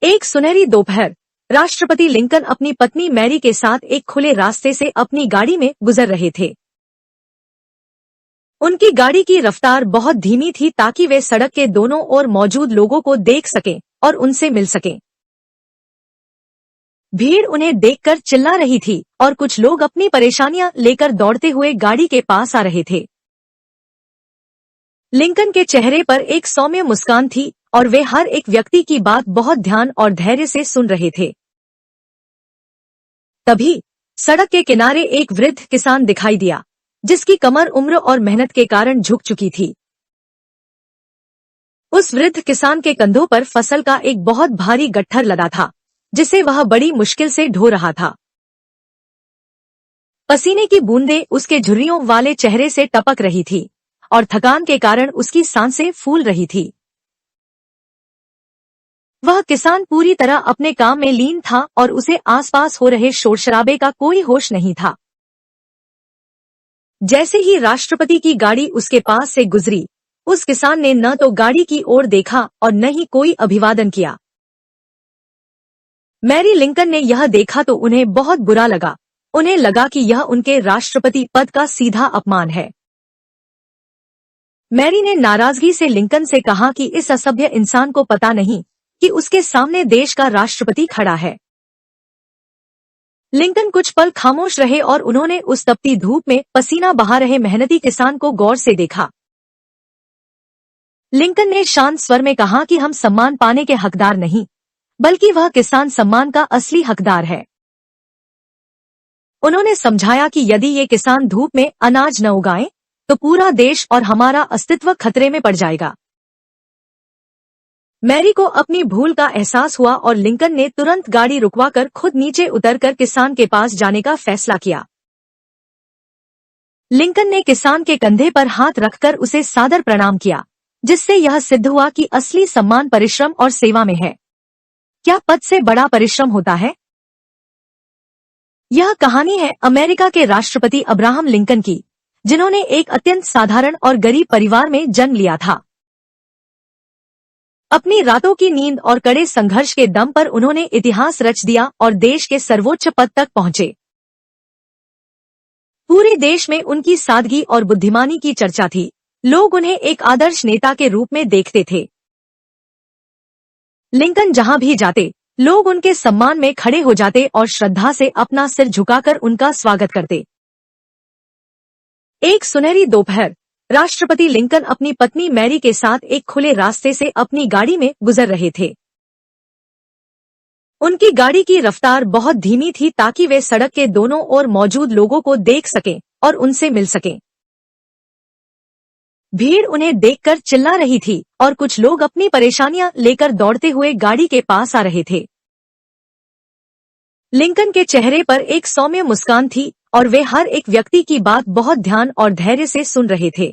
एक सुनहरी दोपहर राष्ट्रपति लिंकन अपनी पत्नी मैरी के साथ एक खुले रास्ते से अपनी गाड़ी में गुजर रहे थे। उनकी गाड़ी की रफ्तार बहुत धीमी थी ताकि वे सड़क के दोनों ओर मौजूद लोगों को देख सकें और उनसे मिल सकें। भीड़ उन्हें देखकर चिल्ला रही थी और कुछ लोग अपनी परेशानियां लेकर दौड़ते हुए गाड़ी के पास आ रहे थे। लिंकन के चेहरे पर एक सौम्य मुस्कान थी और वे हर एक व्यक्ति की बात बहुत ध्यान और धैर्य से सुन रहे थे। तभी सड़क के किनारे एक वृद्ध किसान दिखाई दिया, जिसकी कमर उम्र और मेहनत के कारण झुक चुकी थी। उस वृद्ध किसान के कंधों पर फसल का एक बहुत भारी गट्ठर लदा था, जिसे वह बड़ी मुश्किल से ढो रहा था। पसीने की बूंदें उसके झुर्रियों वाले चेहरे से टपक रही थी और थकान के कारण उसकी सांसें फूल रही थी। वह किसान पूरी तरह अपने काम में लीन था और उसे आसपास हो रहे शोर शराबे का कोई होश नहीं था। जैसे ही राष्ट्रपति की गाड़ी उसके पास से गुजरी, उस किसान ने न तो गाड़ी की ओर देखा और न ही कोई अभिवादन किया। मैरी लिंकन ने यह देखा तो उन्हें बहुत बुरा लगा। उन्हें लगा कि यह उनके राष्ट्रपति पद का सीधा अपमान है। मैरी ने नाराजगी से लिंकन से कहा कि इस असभ्य इंसान को पता नहीं कि उसके सामने देश का राष्ट्रपति खड़ा है। लिंकन कुछ पल खामोश रहे और उन्होंने उस तपती धूप में पसीना बहा रहे मेहनती किसान को गौर से देखा। लिंकन ने शांत स्वर में कहा कि हम सम्मान पाने के हकदार नहीं, बल्कि वह किसान सम्मान का असली हकदार है। उन्होंने समझाया कि यदि ये किसान धूप में अनाज न उगाएं, तो पूरा देश और हमारा अस्तित्व खतरे में पड़ जाएगा। मैरी को अपनी भूल का एहसास हुआ और लिंकन ने तुरंत गाड़ी रुकवाकर खुद नीचे उतरकर किसान के पास जाने का फैसला किया। लिंकन ने किसान के कंधे पर हाथ रखकर उसे सादर प्रणाम किया, जिससे यह सिद्ध हुआ कि असली सम्मान परिश्रम और सेवा में है। क्या पद से बड़ा परिश्रम होता है? यह कहानी है अमेरिका के राष्ट्रपति अब्राहम लिंकन की, जिन्होंने एक अत्यंत साधारण और गरीब परिवार में जन्म लिया था। अपनी रातों की नींद और कड़े संघर्ष के दम पर उन्होंने इतिहास रच दिया और देश के सर्वोच्च पद तक पहुंचे। पूरे देश में उनकी सादगी और बुद्धिमानी की चर्चा थी। लोग उन्हें एक आदर्श नेता के रूप में देखते थे। लिंकन जहां भी जाते, लोग उनके सम्मान में खड़े हो जाते और श्रद्धा से अपना सिर झुकाकर उनका स्वागत करते। एक सुनहरी दोपहर राष्ट्रपति लिंकन अपनी पत्नी मैरी के साथ एक खुले रास्ते से अपनी गाड़ी में गुजर रहे थे। उनकी गाड़ी की रफ्तार बहुत धीमी थी ताकि वे सड़क के दोनों ओर मौजूद लोगों को देख सकें और उनसे मिल सकें। भीड़ उन्हें देखकर चिल्ला रही थी और कुछ लोग अपनी परेशानियां लेकर दौड़ते हुए गाड़ी के पास आ रहे थे। लिंकन के चेहरे पर एक सौम्य मुस्कान थी और वे हर एक व्यक्ति की बात बहुत ध्यान और धैर्य से सुन रहे थे।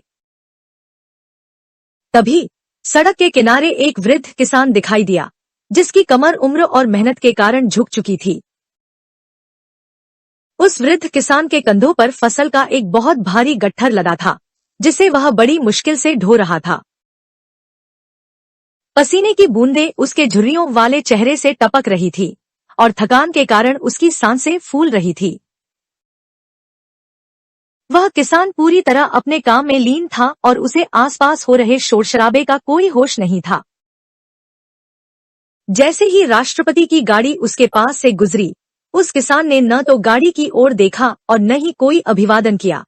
तभी सड़क के किनारे एक वृद्ध किसान दिखाई दिया, जिसकी कमर उम्र और मेहनत के कारण झुक चुकी थी। उस वृद्ध किसान के कंधों पर फसल का एक बहुत भारी गट्ठर लदा था, जिसे वह बड़ी मुश्किल से ढो रहा था। पसीने की बूंदें उसके झुर्रियों वाले चेहरे से टपक रही थी और थकान के कारण उसकी सांसें फूल रही थी। वह किसान पूरी तरह अपने काम में लीन था और उसे आसपास हो रहे शोर शराबे का कोई होश नहीं था। जैसे ही राष्ट्रपति की गाड़ी उसके पास से गुजरी, उस किसान ने न तो गाड़ी की ओर देखा और न ही कोई अभिवादन किया।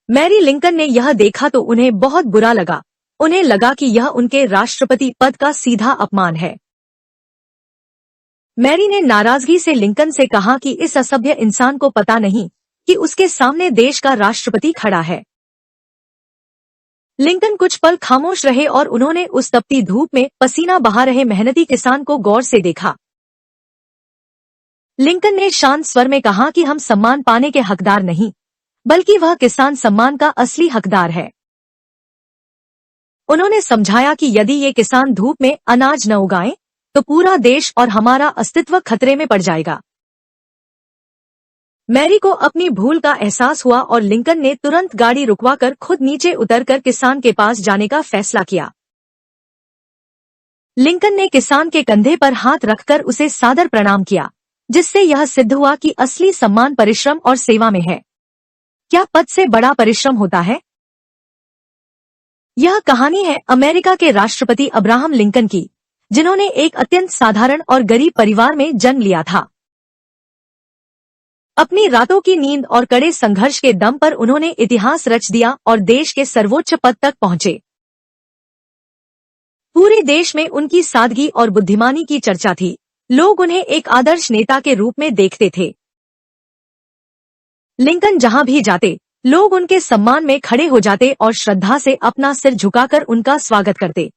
मैरी लिंकन ने यह देखा तो उन्हें बहुत बुरा लगा। उन्हें लगा कि यह उनके राष्ट्रपति पद का सीधा अपमान है। मैरी ने नाराजगी से लिंकन से कहा कि इस असभ्य इंसान को पता नहीं कि उसके सामने देश का राष्ट्रपति खड़ा है। लिंकन कुछ पल खामोश रहे और उन्होंने उस तपती धूप में पसीना बहा रहे मेहनती किसान को गौर से देखा। लिंकन ने शांत स्वर में कहा कि हम सम्मान पाने के हकदार नहीं, बल्कि वह किसान सम्मान का असली हकदार है। उन्होंने समझाया कि यदि ये किसान धूप में अनाज न उगाएं, तो पूरा देश और हमारा अस्तित्व खतरे में पड़ जाएगा। मैरी को अपनी भूल का एहसास हुआ और लिंकन ने तुरंत गाड़ी रुकवाकर खुद नीचे उतरकर किसान के पास जाने का फैसला किया। लिंकन ने किसान के कंधे पर हाथ रखकर उसे सादर प्रणाम किया, जिससे यह सिद्ध हुआ कि असली सम्मान परिश्रम और सेवा में है। क्या पद से बड़ा परिश्रम होता है? यह कहानी है अमेरिका के राष्ट्रपति अब्राहम लिंकन की, जिन्होंने एक अत्यंत साधारण और गरीब परिवार में जन्म लिया था। अपनी रातों की नींद और कड़े संघर्ष के दम पर उन्होंने इतिहास रच दिया और देश के सर्वोच्च पद तक पहुंचे। पूरे देश में उनकी सादगी और बुद्धिमानी की चर्चा थी। लोग उन्हें एक आदर्श नेता के रूप में देखते थे। लिंकन जहां भी जाते, लोग उनके सम्मान में खड़े हो जाते और श्रद्धा से अपना सिर झुकाकर उनका स्वागत करते।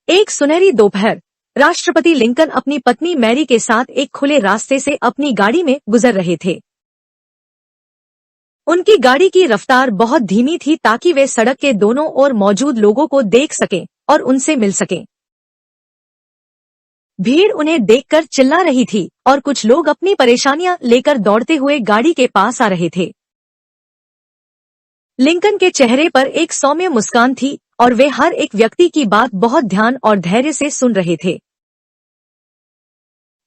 एक सुनहरी दोपहर, राष्ट्रपति लिंकन अपनी पत्नी मैरी के साथ एक खुले रास्ते से अपनी गाड़ी में गुजर रहे थे। उनकी गाड़ी की रफ्तार बहुत धीमी थी ताकि वे सड़क के दोनों ओर मौजूद लोगों को देख सकें और उनसे मिल सकें। भीड़ उन्हें देखकर चिल्ला रही थी और कुछ लोग अपनी परेशानियां लेकर दौड़ते हुए गाड़ी के पास आ रहे थे। लिंकन के चेहरे पर एक सौम्य मुस्कान थी और वे हर एक व्यक्ति की बात बहुत ध्यान और धैर्य से सुन रहे थे।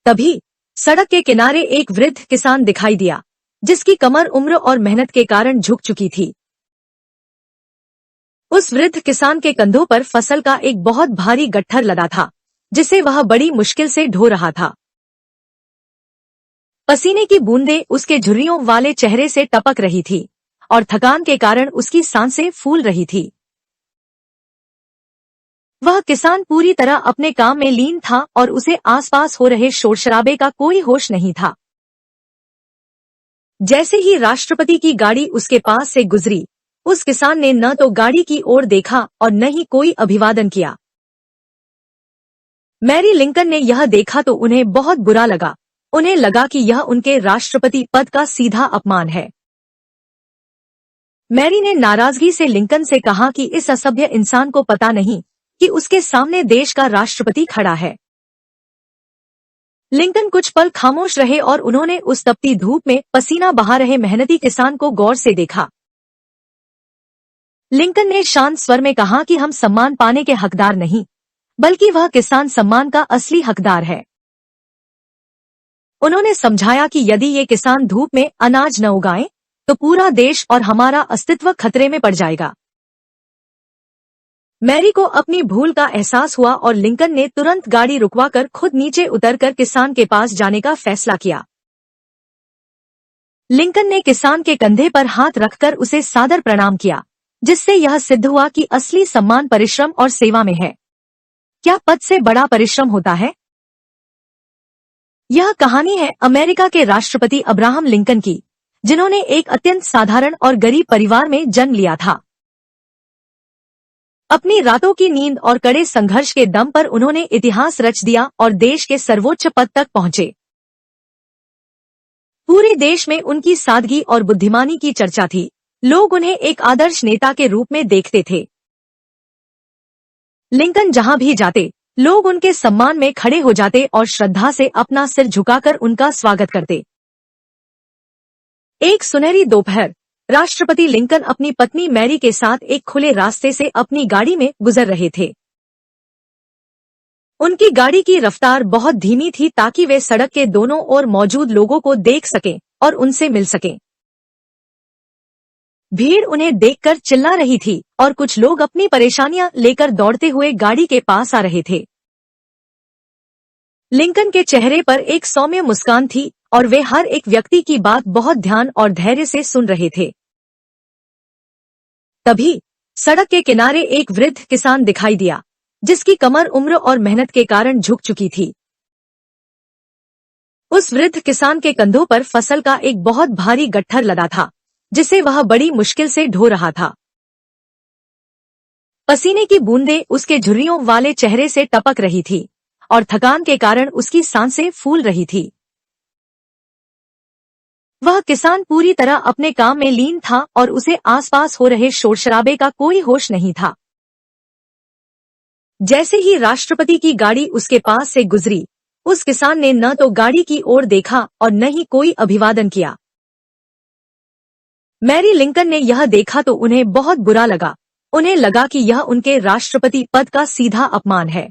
तभी सड़क के किनारे एक वृद्ध किसान दिखाई दिया, जिसकी कमर उम्र और मेहनत के कारण झुक चुकी थी। उस वृद्ध किसान के कंधों पर फसल का एक बहुत भारी गट्ठर लदा था, जिसे वह बड़ी मुश्किल से ढो रहा था। पसीने की बूंदें उसके झुर्रियों वाले चेहरे से टपक रही थी और थकान के कारण उसकी सांसें फूल रही थी। वह किसान पूरी तरह अपने काम में लीन था और उसे आसपास हो रहे शोर शराबे का कोई होश नहीं था। जैसे ही राष्ट्रपति की गाड़ी उसके पास से गुजरी, उस किसान ने न तो गाड़ी की ओर देखा और न ही कोई अभिवादन किया। मैरी लिंकन ने यह देखा तो उन्हें बहुत बुरा लगा। उन्हें लगा कि यह उनके राष्ट्रपति पद का सीधा अपमान है। मैरी ने नाराजगी से लिंकन से कहा कि इस असभ्य इंसान को पता नहीं कि उसके सामने देश का राष्ट्रपति खड़ा है। लिंकन कुछ पल खामोश रहे और उन्होंने उस तपती धूप में पसीना बहा रहे मेहनती किसान को गौर से देखा। लिंकन ने शांत स्वर में कहा कि हम सम्मान पाने के हकदार नहीं, बल्कि वह किसान सम्मान का असली हकदार है। उन्होंने समझाया कि यदि ये किसान धूप में अनाज न उगाएं, तो पूरा देश और हमारा अस्तित्व खतरे में पड़ जाएगा। मैरी को अपनी भूल का एहसास हुआ और लिंकन ने तुरंत गाड़ी रुकवाकर खुद नीचे उतरकर किसान के पास जाने का फैसला किया। लिंकन ने किसान के कंधे पर हाथ रखकर उसे सादर प्रणाम किया, जिससे यह सिद्ध हुआ कि असली सम्मान परिश्रम और सेवा में है। क्या पद से बड़ा परिश्रम होता है? यह कहानी है अमेरिका के राष्ट्रपति अब्राहम लिंकन की, जिन्होंने एक अत्यंत साधारण और गरीब परिवार में जन्म लिया था। अपनी रातों की नींद और कड़े संघर्ष के दम पर उन्होंने इतिहास रच दिया और देश के सर्वोच्च पद तक पहुंचे। पूरे देश में उनकी सादगी और बुद्धिमानी की चर्चा थी। लोग उन्हें एक आदर्श नेता के रूप में देखते थे। लिंकन जहां भी जाते, लोग उनके सम्मान में खड़े हो जाते और श्रद्धा से अपना सिर झुकाकर उनका स्वागत करते। एक सुनहरी दोपहर, राष्ट्रपति लिंकन अपनी पत्नी मैरी के साथ एक खुले रास्ते से अपनी गाड़ी में गुजर रहे थे। उनकी गाड़ी की रफ्तार बहुत धीमी थी ताकि वे सड़क के दोनों ओर मौजूद लोगों को देख सकें और उनसे मिल सकें। भीड़ उन्हें देखकर चिल्ला रही थी और कुछ लोग अपनी परेशानियां लेकर दौड़ते हुए गाड़ी के पास आ रहे थे। लिंकन के चेहरे पर एक सौम्य मुस्कान थी और वे हर एक व्यक्ति की बात बहुत ध्यान और धैर्य से सुन रहे थे। तभी सड़क के किनारे एक वृद्ध किसान दिखाई दिया, जिसकी कमर उम्र और मेहनत के कारण झुक चुकी थी। उस वृद्ध किसान के कंधों पर फसल का एक बहुत भारी गट्ठर लदा था, जिसे वह बड़ी मुश्किल से ढो रहा था। पसीने की बूंदें उसके झुर्रियों वाले चेहरे से टपक रही थी और थकान के कारण उसकी सांसें फूल रही थी। वह किसान पूरी तरह अपने काम में लीन था और उसे आसपास हो रहे शोर शराबे का कोई होश नहीं था। जैसे ही राष्ट्रपति की गाड़ी उसके पास से गुजरी, उस किसान ने न तो गाड़ी की ओर देखा और न ही कोई अभिवादन किया। मैरी लिंकन ने यह देखा तो उन्हें बहुत बुरा लगा। उन्हें लगा कि यह उनके राष्ट्रपति पद का सीधा अपमान है।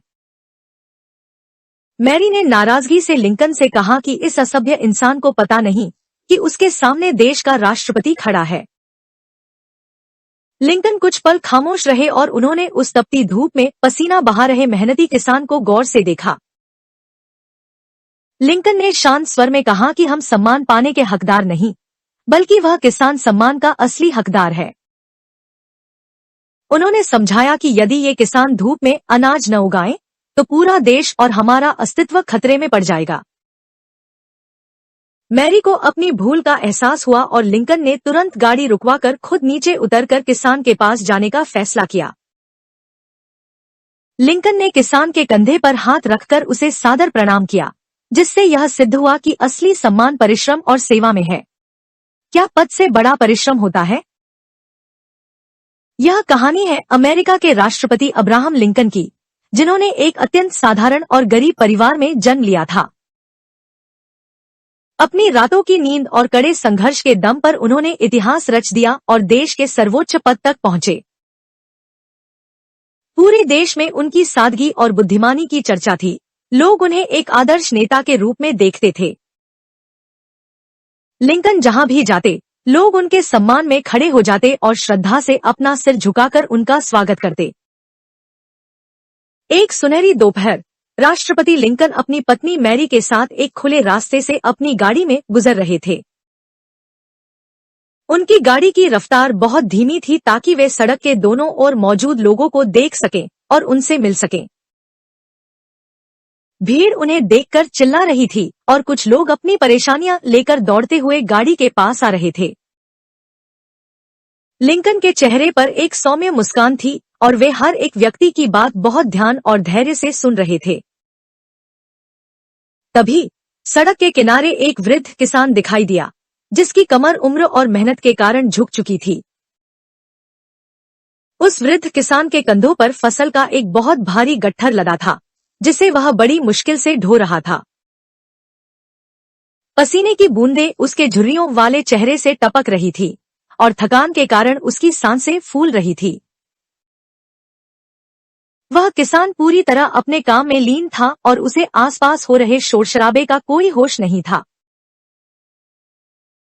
मैरी ने नाराजगी से लिंकन से कहा कि इस असभ्य इंसान को पता नहीं कि उसके सामने देश का राष्ट्रपति खड़ा है। लिंकन कुछ पल खामोश रहे और उन्होंने उस तपती धूप में पसीना बहा रहे मेहनती किसान को गौर से देखा। लिंकन ने शांत स्वर में कहा कि हम सम्मान पाने के हकदार नहीं, बल्कि वह किसान सम्मान का असली हकदार है। उन्होंने समझाया कि यदि ये किसान धूप में अनाज न उगाएं, तो पूरा देश और हमारा अस्तित्व खतरे में पड़ जाएगा। मैरी को अपनी भूल का एहसास हुआ और लिंकन ने तुरंत गाड़ी रुकवाकर खुद नीचे उतरकर किसान के पास जाने का फैसला किया। लिंकन ने किसान के कंधे पर हाथ रखकर उसे सादर प्रणाम किया, जिससे यह सिद्ध हुआ कि असली सम्मान परिश्रम और सेवा में है। क्या पद से बड़ा परिश्रम होता है? यह कहानी है अमेरिका के राष्ट्रपति अब्राहम लिंकन की, जिन्होंने एक अत्यंत साधारण और गरीब परिवार में जन्म लिया था। अपनी रातों की नींद और कड़े संघर्ष के दम पर उन्होंने इतिहास रच दिया और देश के सर्वोच्च पद तक पहुंचे। पूरे देश में उनकी सादगी और बुद्धिमानी की चर्चा थी। लोग उन्हें एक आदर्श नेता के रूप में देखते थे। लिंकन जहां भी जाते, लोग उनके सम्मान में खड़े हो जाते और श्रद्धा से अपना सिर झुकाकर उनका स्वागत करते। एक सुनहरी दोपहर, राष्ट्रपति लिंकन अपनी पत्नी मैरी के साथ एक खुले रास्ते से अपनी गाड़ी में गुजर रहे थे। उनकी गाड़ी की रफ्तार बहुत धीमी थी ताकि वे सड़क के दोनों ओर मौजूद लोगों को देख सकें और उनसे मिल सकें। भीड़ उन्हें देखकर चिल्ला रही थी और कुछ लोग अपनी परेशानियां लेकर दौड़ते हुए गाड़ी के पास आ रहे थे। लिंकन के चेहरे पर एक सौम्य मुस्कान थी और वे हर एक व्यक्ति की बात बहुत ध्यान और धैर्य से सुन रहे थे। तभी सड़क के किनारे एक वृद्ध किसान दिखाई दिया, जिसकी कमर उम्र और मेहनत के कारण झुक चुकी थी। उस वृद्ध किसान के कंधों पर फसल का एक बहुत भारी गट्ठर लदा था, जिसे वह बड़ी मुश्किल से ढो रहा था। पसीने की बूंदें उसके झुर्रियों वाले चेहरे से टपक रही थी और थकान के कारण उसकी सांसें फूल रही थी। वह किसान पूरी तरह अपने काम में लीन था और उसे आसपास हो रहे शोर शराबे का कोई होश नहीं था।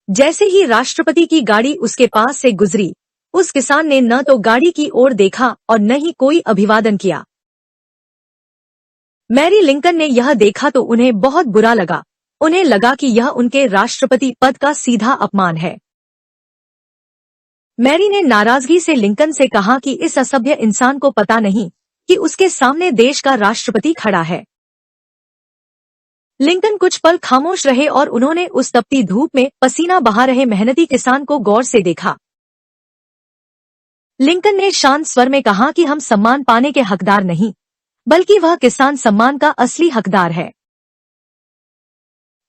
जैसे ही राष्ट्रपति की गाड़ी उसके पास से गुजरी, उस किसान ने न तो गाड़ी की ओर देखा और न ही कोई अभिवादन किया। मैरी लिंकन ने यह देखा तो उन्हें बहुत बुरा लगा। उन्हें लगा कि यह उनके राष्ट्रपति पद का सीधा अपमान है। मैरी ने नाराजगी से लिंकन से कहा कि इस असभ्य इंसान को पता नहीं कि उसके सामने देश का राष्ट्रपति खड़ा है। लिंकन कुछ पल खामोश रहे और उन्होंने उस तपती धूप में पसीना बहा रहे मेहनती किसान को गौर से देखा। लिंकन ने शांत स्वर में कहा कि हम सम्मान पाने के हकदार नहीं, बल्कि वह किसान सम्मान का असली हकदार है।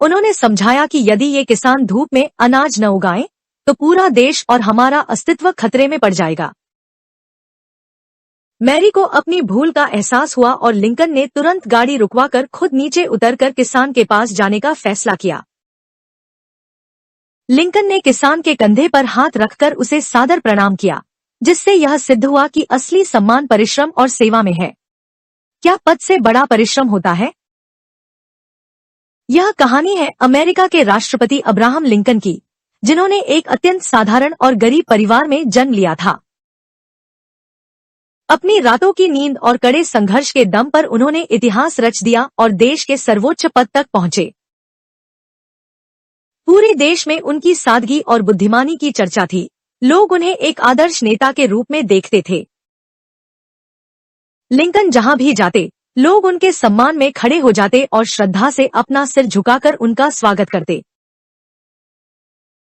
उन्होंने समझाया कि यदि ये किसान धूप में अनाज न उगाएं, तो पूरा देश और हमारा अस्तित्व खतरे में पड़ जाएगा। मैरी को अपनी भूल का एहसास हुआ और लिंकन ने तुरंत गाड़ी रुकवाकर खुद नीचे उतरकर किसान के पास जाने का फैसला किया। लिंकन ने किसान के कंधे पर हाथ रखकर उसे सादर प्रणाम किया, जिससे यह सिद्ध हुआ कि असली सम्मान परिश्रम और सेवा में है। क्या पद से बड़ा परिश्रम होता है? यह कहानी है अमेरिका के राष्ट्रपति अब्राहम लिंकन की, जिन्होंने एक अत्यंत साधारण और गरीब परिवार में जन्म लिया था। अपनी रातों की नींद और कड़े संघर्ष के दम पर उन्होंने इतिहास रच दिया और देश के सर्वोच्च पद तक पहुंचे। पूरे देश में उनकी सादगी और बुद्धिमानी की चर्चा थी। लोग उन्हें एक आदर्श नेता के रूप में देखते थे। लिंकन जहां भी जाते, लोग उनके सम्मान में खड़े हो जाते और श्रद्धा से अपना सिर झुकाकर उनका स्वागत करते।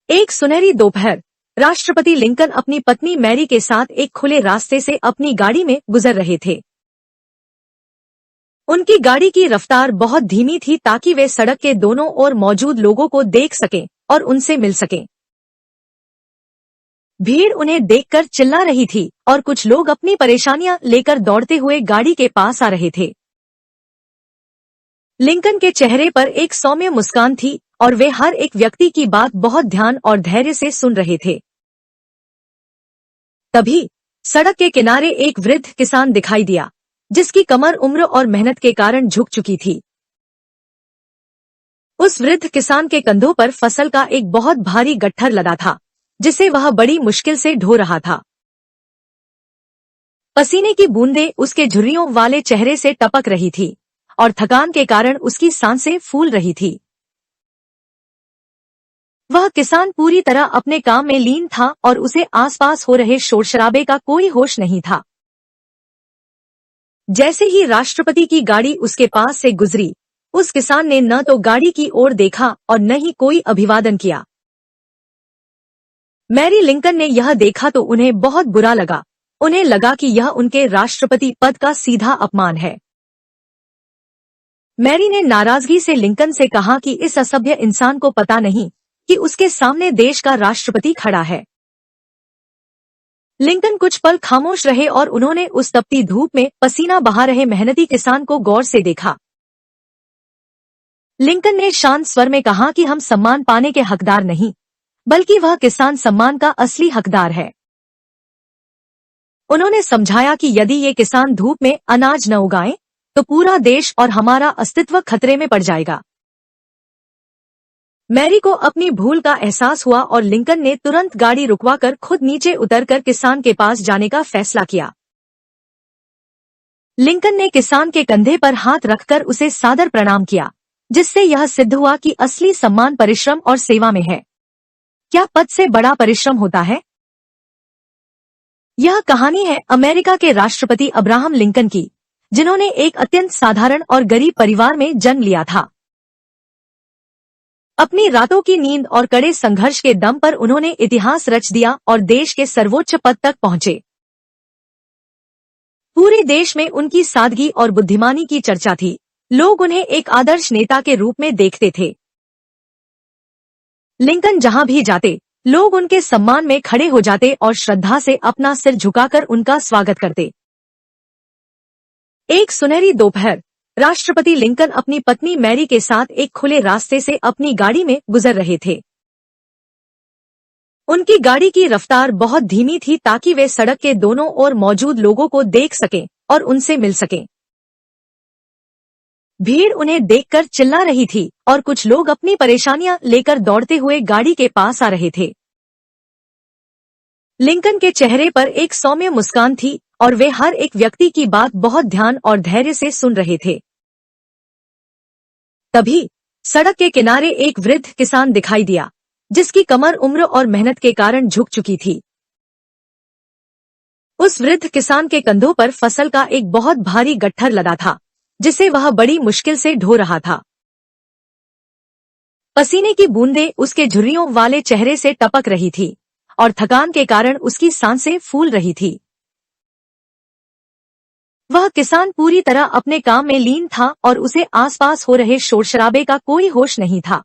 एक सुनहरी दोपहर, राष्ट्रपति लिंकन अपनी पत्नी मैरी के साथ एक खुले रास्ते से अपनी गाड़ी में गुजर रहे थे। उनकी गाड़ी की रफ्तार बहुत धीमी थी ताकि वे सड़क के दोनों ओर मौजूद लोगों को देख सकें और उनसे मिल सकें। भीड़ उन्हें देखकर चिल्ला रही थी और कुछ लोग अपनी परेशानियां लेकर दौड़ते हुए गाड़ी के पास आ रहे थे। लिंकन के चेहरे पर एक सौम्य मुस्कान थी और वे हर एक व्यक्ति की बात बहुत ध्यान और धैर्य से सुन रहे थे। तभी सड़क के किनारे एक वृद्ध किसान दिखाई दिया, जिसकी कमर उम्र और मेहनत के कारण झुक चुकी थी। उस वृद्ध किसान के कंधों पर फसल का एक बहुत भारी गट्ठर लदा था, जिसे वह बड़ी मुश्किल से ढो रहा था। पसीने की बूंदें उसके झुर्रियों वाले चेहरे से टपक रही थी और थकान के कारण उसकी सांसें फूल रही थी। वह किसान पूरी तरह अपने काम में लीन था और उसे आसपास हो रहे शोर शराबे का कोई होश नहीं था। जैसे ही राष्ट्रपति की गाड़ी उसके पास से गुजरी, उस किसान ने न तो गाड़ी की ओर देखा और न ही कोई अभिवादन किया। मैरी लिंकन ने यह देखा तो उन्हें बहुत बुरा लगा। उन्हें लगा कि यह उनके राष्ट्रपति पद का सीधा अपमान है। मैरी ने नाराजगी से लिंकन से कहा कि इस असभ्य इंसान को पता नहीं कि उसके सामने देश का राष्ट्रपति खड़ा है। लिंकन कुछ पल खामोश रहे और उन्होंने उस तपती धूप में पसीना बहा रहे मेहनती किसान को गौर से देखा। लिंकन ने शांत स्वर में कहा कि हम सम्मान पाने के हकदार नहीं, बल्कि वह किसान सम्मान का असली हकदार है। उन्होंने समझाया कि यदि ये किसान धूप में अनाज न उगाएं, तो पूरा देश और हमारा अस्तित्व खतरे में पड़ जाएगा। मैरी को अपनी भूल का एहसास हुआ और लिंकन ने तुरंत गाड़ी रुकवाकर खुद नीचे उतरकर किसान के पास जाने का फैसला किया। लिंकन ने किसान के कंधे पर हाथ रखकर उसे सादर प्रणाम किया, जिससे यह सिद्ध हुआ कि असली सम्मान परिश्रम और सेवा में है। क्या पद से बड़ा परिश्रम होता है? यह कहानी है अमेरिका के राष्ट्रपति अब्राहम लिंकन की, जिन्होंने एक अत्यंत साधारण और गरीब परिवार में जन्म लिया था। अपनी रातों की नींद और कड़े संघर्ष के दम पर उन्होंने इतिहास रच दिया और देश के सर्वोच्च पद तक पहुंचे। पूरे देश में उनकी सादगी और बुद्धिमानी की चर्चा थी। लोग उन्हें एक आदर्श नेता के रूप में देखते थे। लिंकन जहां भी जाते, लोग उनके सम्मान में खड़े हो जाते और श्रद्धा से अपना सिर झुकाकर उनका स्वागत करते। एक सुनहरी दोपहर, राष्ट्रपति लिंकन अपनी पत्नी मैरी के साथ एक खुले रास्ते से अपनी गाड़ी में गुजर रहे थे। उनकी गाड़ी की रफ्तार बहुत धीमी थी ताकि वे सड़क के दोनों ओर मौजूद लोगों को देख सकें और उनसे मिल सकें। भीड़ उन्हें देखकर चिल्ला रही थी और कुछ लोग अपनी परेशानियां लेकर दौड़ते हुए गाड़ी के पास आ रहे थे। लिंकन के चेहरे पर एक सौम्य मुस्कान थी और वे हर एक व्यक्ति की बात बहुत ध्यान और धैर्य से सुन रहे थे। तभी सड़क के किनारे एक वृद्ध किसान दिखाई दिया, जिसकी कमर उम्र और मेहनत के कारण झुक चुकी थी। उस वृद्ध किसान के कंधों पर फसल का एक बहुत भारी गट्ठर लदा था, जिसे वह बड़ी मुश्किल से ढो रहा था। पसीने की बूंदें उसके झुर्रियों वाले चेहरे से टपक रही थी और थकान के कारण उसकी सांसें फूल रही थी। वह किसान पूरी तरह अपने काम में लीन था और उसे आसपास हो रहे शोर शराबे का कोई होश नहीं था।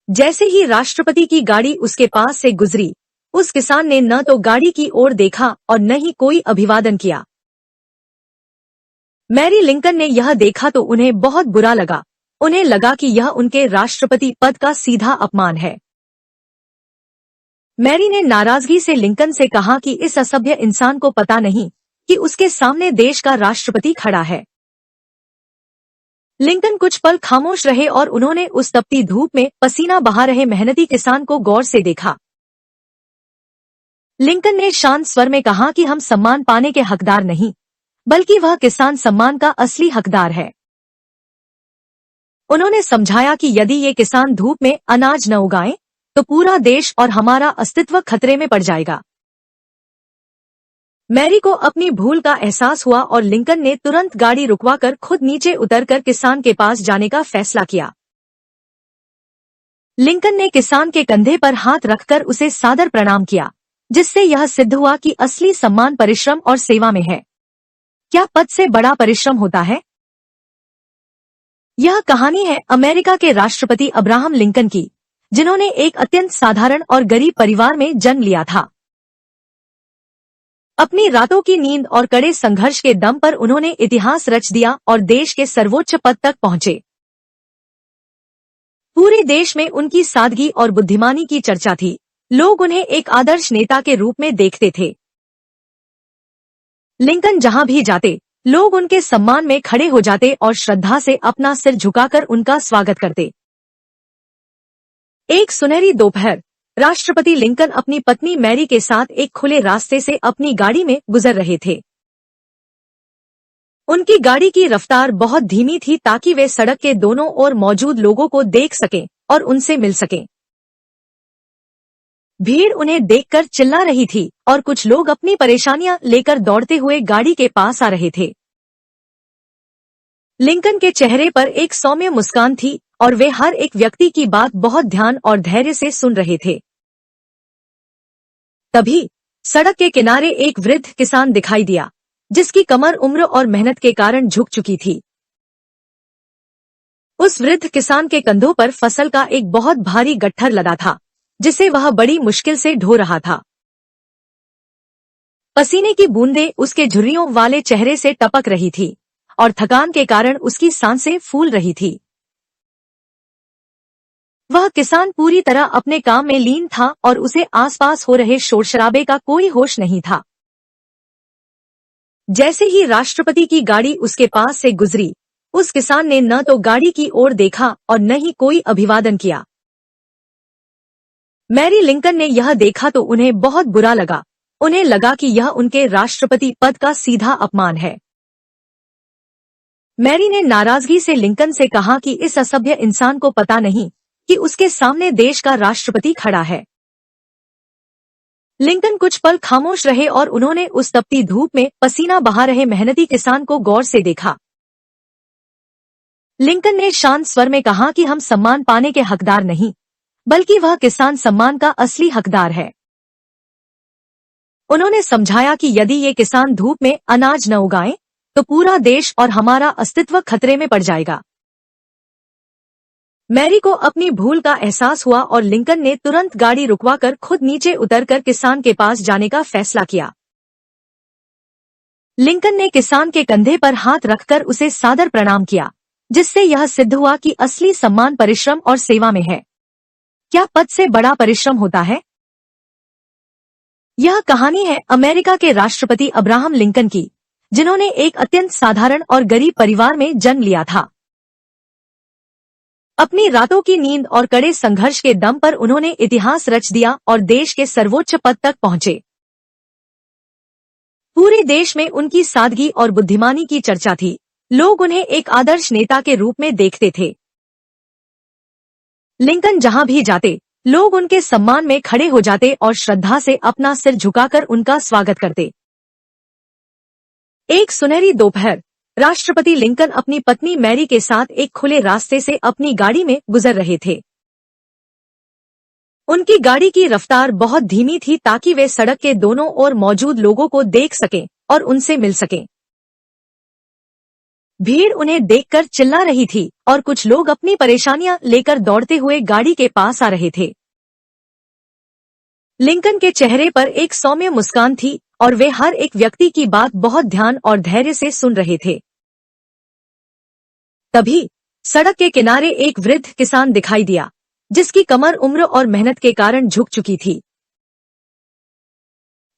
जैसे ही राष्ट्रपति की गाड़ी उसके पास से गुजरी, उस किसान ने न तो गाड़ी की ओर देखा और न ही कोई अभिवादन किया। मैरी लिंकन ने यह देखा तो उन्हें बहुत बुरा लगा। उन्हें लगा कि यह उनके राष्ट्रपति पद का सीधा अपमान है। मैरी ने नाराजगी से लिंकन से कहा कि इस असभ्य इंसान को पता नहीं कि उसके सामने देश का राष्ट्रपति खड़ा है। लिंकन कुछ पल खामोश रहे और उन्होंने उस तपती धूप में पसीना बहा रहे मेहनती किसान को गौर से देखा। लिंकन ने शांत स्वर में कहा कि हम सम्मान पाने के हकदार नहीं, बल्कि वह किसान सम्मान का असली हकदार है। उन्होंने समझाया कि यदि ये किसान धूप में अनाज न उगाएं, तो पूरा देश और हमारा अस्तित्व खतरे में पड़ जाएगा। मैरी को अपनी भूल का एहसास हुआ और लिंकन ने तुरंत गाड़ी रुकवाकर खुद नीचे उतरकर किसान के पास जाने का फैसला किया। लिंकन ने किसान के कंधे पर हाथ रखकर उसे सादर प्रणाम किया, जिससे यह सिद्ध हुआ कि असली सम्मान परिश्रम और सेवा में है। क्या पद से बड़ा परिश्रम होता है? यह कहानी है अमेरिका के राष्ट्रपति अब्राहम लिंकन की, जिन्होंने एक अत्यंत साधारण और गरीब परिवार में जन्म लिया था। अपनी रातों की नींद और कड़े संघर्ष के दम पर उन्होंने इतिहास रच दिया और देश के सर्वोच्च पद तक पहुंचे। पूरे देश में उनकी सादगी और बुद्धिमानी की चर्चा थी। लोग उन्हें एक आदर्श नेता के रूप में देखते थे। लिंकन जहां भी जाते, लोग उनके सम्मान में खड़े हो जाते और श्रद्धा से अपना सिर झुकाकर उनका स्वागत करते। एक सुनहरी दोपहर, राष्ट्रपति लिंकन अपनी पत्नी मैरी के साथ एक खुले रास्ते से अपनी गाड़ी में गुजर रहे थे। उनकी गाड़ी की रफ्तार बहुत धीमी थी ताकि वे सड़क के दोनों ओर मौजूद लोगों को देख सकें और उनसे मिल सकें। भीड़ उन्हें देखकर चिल्ला रही थी और कुछ लोग अपनी परेशानियां लेकर दौड़ते हुए गाड़ी के पास आ रहे थे। लिंकन के चेहरे पर एक सौम्य मुस्कान थी और वे हर एक व्यक्ति की बात बहुत ध्यान और धैर्य से सुन रहे थे। तभी सड़क के किनारे एक वृद्ध किसान दिखाई दिया, जिसकी कमर उम्र और मेहनत के कारण झुक चुकी थी। उस वृद्ध किसान के कंधों पर फसल का एक बहुत भारी गट्ठर लदा था, जिसे वह बड़ी मुश्किल से ढो रहा था। पसीने की बूंदें उसके झुर्रियों वाले चेहरे से टपक रही थी और थकान के कारण उसकी सांसें फूल रही थी। वह किसान पूरी तरह अपने काम में लीन था और उसे आसपास हो रहे शोर शराबे का कोई होश नहीं था। जैसे ही राष्ट्रपति की गाड़ी उसके पास से गुजरी, उस किसान ने न तो गाड़ी की ओर देखा और न ही कोई अभिवादन किया। मैरी लिंकन ने यह देखा तो उन्हें बहुत बुरा लगा। उन्हें लगा कि यह उनके राष्ट्रपति पद का सीधा अपमान है। मैरी ने नाराजगी से लिंकन से कहा कि इस असभ्य इंसान को पता नहीं कि उसके सामने देश का राष्ट्रपति खड़ा है। लिंकन कुछ पल खामोश रहे और उन्होंने उस तपती धूप में पसीना बहा रहे मेहनती किसान को गौर से देखा। लिंकन ने शांत स्वर में कहा कि हम सम्मान पाने के हकदार नहीं, बल्कि वह किसान सम्मान का असली हकदार है। उन्होंने समझाया कि यदि ये किसान धूप में अनाज न उगाएं, तो पूरा देश और हमारा अस्तित्व खतरे में पड़ जाएगा। मैरी को अपनी भूल का एहसास हुआ और लिंकन ने तुरंत गाड़ी रुकवाकर खुद नीचे उतरकर किसान के पास जाने का फैसला किया। लिंकन ने किसान के कंधे पर हाथ रखकर उसे सादर प्रणाम किया, जिससे यह सिद्ध हुआ कि असली सम्मान परिश्रम और सेवा में है। क्या पद से बड़ा परिश्रम होता है? यह कहानी है अमेरिका के राष्ट्रपति अब्राहम लिंकन की, जिन्होंने एक अत्यंत साधारण और गरीब परिवार में जन्म लिया था। अपनी रातों की नींद और कड़े संघर्ष के दम पर उन्होंने इतिहास रच दिया और देश के सर्वोच्च पद तक पहुंचे। पूरे देश में उनकी सादगी और बुद्धिमानी की चर्चा थी। लोग उन्हें एक आदर्श नेता के रूप में देखते थे। लिंकन जहां भी जाते, लोग उनके सम्मान में खड़े हो जाते और श्रद्धा से अपना सिर झुकाकर उनका स्वागत करते। एक सुनहरी दोपहर, राष्ट्रपति लिंकन अपनी पत्नी मैरी के साथ एक खुले रास्ते से अपनी गाड़ी में गुजर रहे थे। उनकी गाड़ी की रफ्तार बहुत धीमी थी ताकि वे सड़क के दोनों ओर मौजूद लोगों को देख सकें और उनसे मिल सकें। भीड़ उन्हें देखकर चिल्ला रही थी और कुछ लोग अपनी परेशानियां लेकर दौड़ते हुए गाड़ी के पास आ रहे थे। लिंकन के चेहरे पर एक सौम्य मुस्कान थी और वे हर एक व्यक्ति की बात बहुत ध्यान और धैर्य से सुन रहे थे। तभी सड़क के किनारे एक वृद्ध किसान दिखाई दिया, जिसकी कमर उम्र और मेहनत के कारण झुक चुकी थी।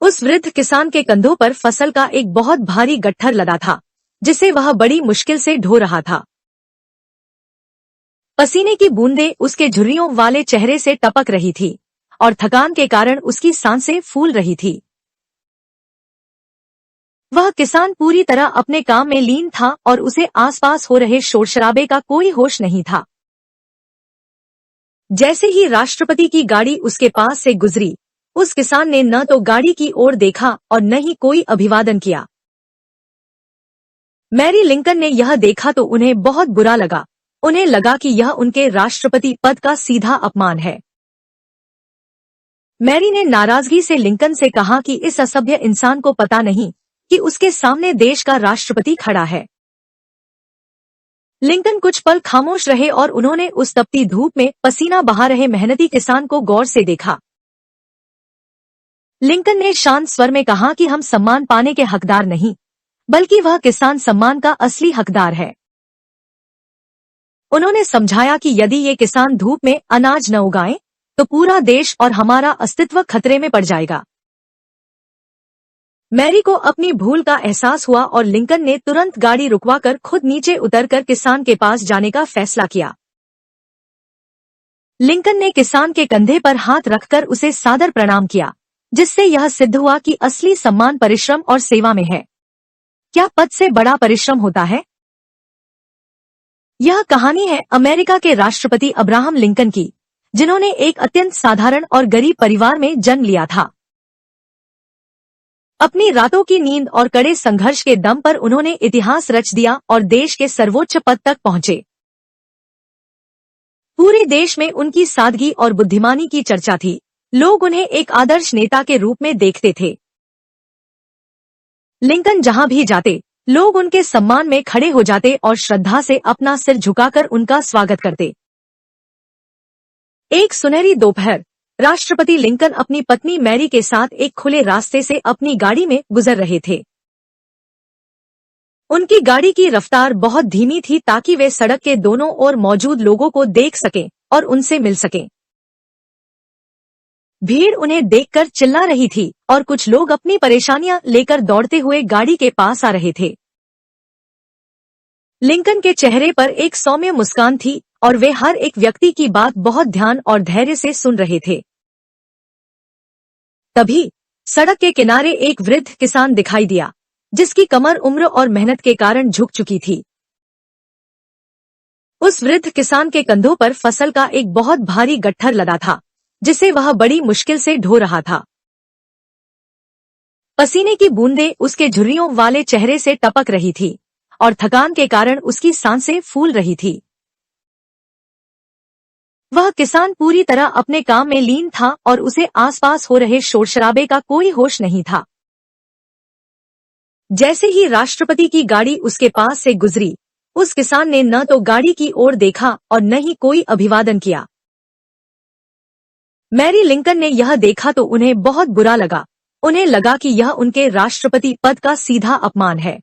उस वृद्ध किसान के कंधों पर फसल का एक बहुत भारी गट्ठर लदा था, जिसे वह बड़ी मुश्किल से ढो रहा था। पसीने की बूंदें उसके झुर्रियों वाले चेहरे से टपक रही थी और थकान के कारण उसकी सांसें फूल रही थी। वह किसान पूरी तरह अपने काम में लीन था और उसे आसपास हो रहे शोर शराबे का कोई होश नहीं था। जैसे ही राष्ट्रपति की गाड़ी उसके पास से गुजरी, उस किसान ने न तो गाड़ी की ओर देखा और न ही कोई अभिवादन किया। मैरी लिंकन ने यह देखा तो उन्हें बहुत बुरा लगा। उन्हें लगा कि यह उनके राष्ट्रपति पद का सीधा अपमान है। मैरी ने नाराजगी से लिंकन से कहा कि इस असभ्य इंसान को पता नहीं कि उसके सामने देश का राष्ट्रपति खड़ा है। लिंकन कुछ पल खामोश रहे और उन्होंने उस तपती धूप में पसीना बहा रहे मेहनती किसान को गौर से देखा। लिंकन ने शांत स्वर में कहा कि हम सम्मान पाने के हकदार नहीं, बल्कि वह किसान सम्मान का असली हकदार है। उन्होंने समझाया कि यदि ये किसान धूप में अनाज न उगाएं, तो पूरा देश और हमारा अस्तित्व खतरे में पड़ जाएगा। मैरी को अपनी भूल का एहसास हुआ और लिंकन ने तुरंत गाड़ी रुकवाकर खुद नीचे उतरकर किसान के पास जाने का फैसला किया। लिंकन ने किसान के कंधे पर हाथ रखकर उसे सादर प्रणाम किया, जिससे यह सिद्ध हुआ कि असली सम्मान परिश्रम और सेवा में है। क्या पद से बड़ा परिश्रम होता है? यह कहानी है अमेरिका के राष्ट्रपति अब्राहम लिंकन की, जिन्होंने एक अत्यंत साधारण और गरीब परिवार में जन्म लिया था। अपनी रातों की नींद और कड़े संघर्ष के दम पर उन्होंने इतिहास रच दिया और देश के सर्वोच्च पद तक पहुंचे। पूरे देश में उनकी सादगी और बुद्धिमानी की चर्चा थी। लोग उन्हें एक आदर्श नेता के रूप में देखते थे। लिंकन जहां भी जाते, लोग उनके सम्मान में खड़े हो जाते और श्रद्धा से अपना सिर झुकाकर उनका स्वागत करते। एक सुनहरी दोपहर, राष्ट्रपति लिंकन अपनी पत्नी मैरी के साथ एक खुले रास्ते से अपनी गाड़ी में गुजर रहे थे। उनकी गाड़ी की रफ्तार बहुत धीमी थी ताकि वे सड़क के दोनों ओर मौजूद लोगों को देख सकें और उनसे मिल सकें। भीड़ उन्हें देखकर चिल्ला रही थी और कुछ लोग अपनी परेशानियां लेकर दौड़ते हुए गाड़ी के पास आ रहे थे। लिंकन के चेहरे पर एक सौम्य मुस्कान थी और वे हर एक व्यक्ति की बात बहुत ध्यान और धैर्य से सुन रहे थे। तभी सड़क के किनारे एक वृद्ध किसान दिखाई दिया, जिसकी कमर उम्र और मेहनत के कारण झुक चुकी थी। उस वृद्ध किसान के कंधों पर फसल का एक बहुत भारी गट्ठर लदा था, जिसे वह बड़ी मुश्किल से ढो रहा था। पसीने की बूंदें उसके झुर्रियों वाले चेहरे से टपक रही थी और थकान के कारण उसकी सांसें फूल रही थी। वह किसान पूरी तरह अपने काम में लीन था और उसे आसपास हो रहे शोर शराबे का कोई होश नहीं था। जैसे ही राष्ट्रपति की गाड़ी उसके पास से गुजरी, उस किसान ने न तो गाड़ी की ओर देखा और न ही कोई अभिवादन किया। मैरी लिंकन ने यह देखा तो उन्हें बहुत बुरा लगा। उन्हें लगा कि यह उनके राष्ट्रपति पद का सीधा अपमान है।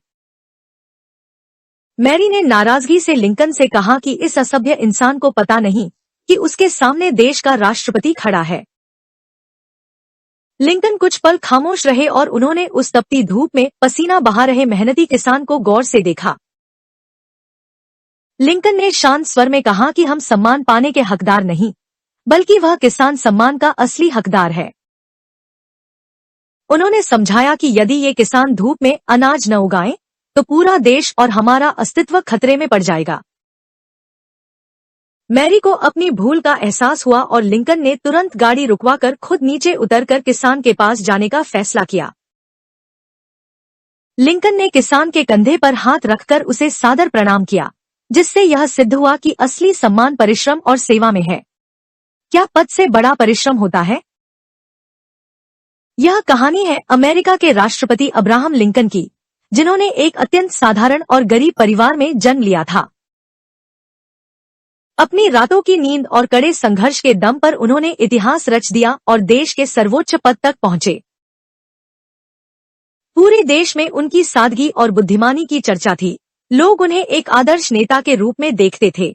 मैरी ने नाराजगी से लिंकन से कहा कि इस असभ्य इंसान को पता नहीं कि उसके सामने देश का राष्ट्रपति खड़ा है। लिंकन कुछ पल खामोश रहे और उन्होंने उस तपती धूप में पसीना बहा रहे मेहनती किसान को गौर से देखा। लिंकन ने शांत स्वर में कहा कि हम सम्मान पाने के हकदार नहीं, बल्कि वह किसान सम्मान का असली हकदार है। उन्होंने समझाया कि यदि ये किसान धूप में अनाज न उगाएं, तो पूरा देश और हमारा अस्तित्व खतरे में पड़ जाएगा। मैरी को अपनी भूल का एहसास हुआ और लिंकन ने तुरंत गाड़ी रुकवाकर खुद नीचे उतरकर किसान के पास जाने का फैसला किया। लिंकन ने किसान के कंधे पर हाथ रखकर उसे सादर प्रणाम किया, जिससे यह सिद्ध हुआ कि असली सम्मान परिश्रम और सेवा में है। क्या पद से बड़ा परिश्रम होता है? यह कहानी है अमेरिका के राष्ट्रपति अब्राहम लिंकन की, जिन्होंने एक अत्यंत साधारण और गरीब परिवार में जन्म लिया था। अपनी रातों की नींद और कड़े संघर्ष के दम पर उन्होंने इतिहास रच दिया और देश के सर्वोच्च पद तक पहुंचे। पूरे देश में उनकी सादगी और बुद्धिमानी की चर्चा थी। लोग उन्हें एक आदर्श नेता के रूप में देखते थे।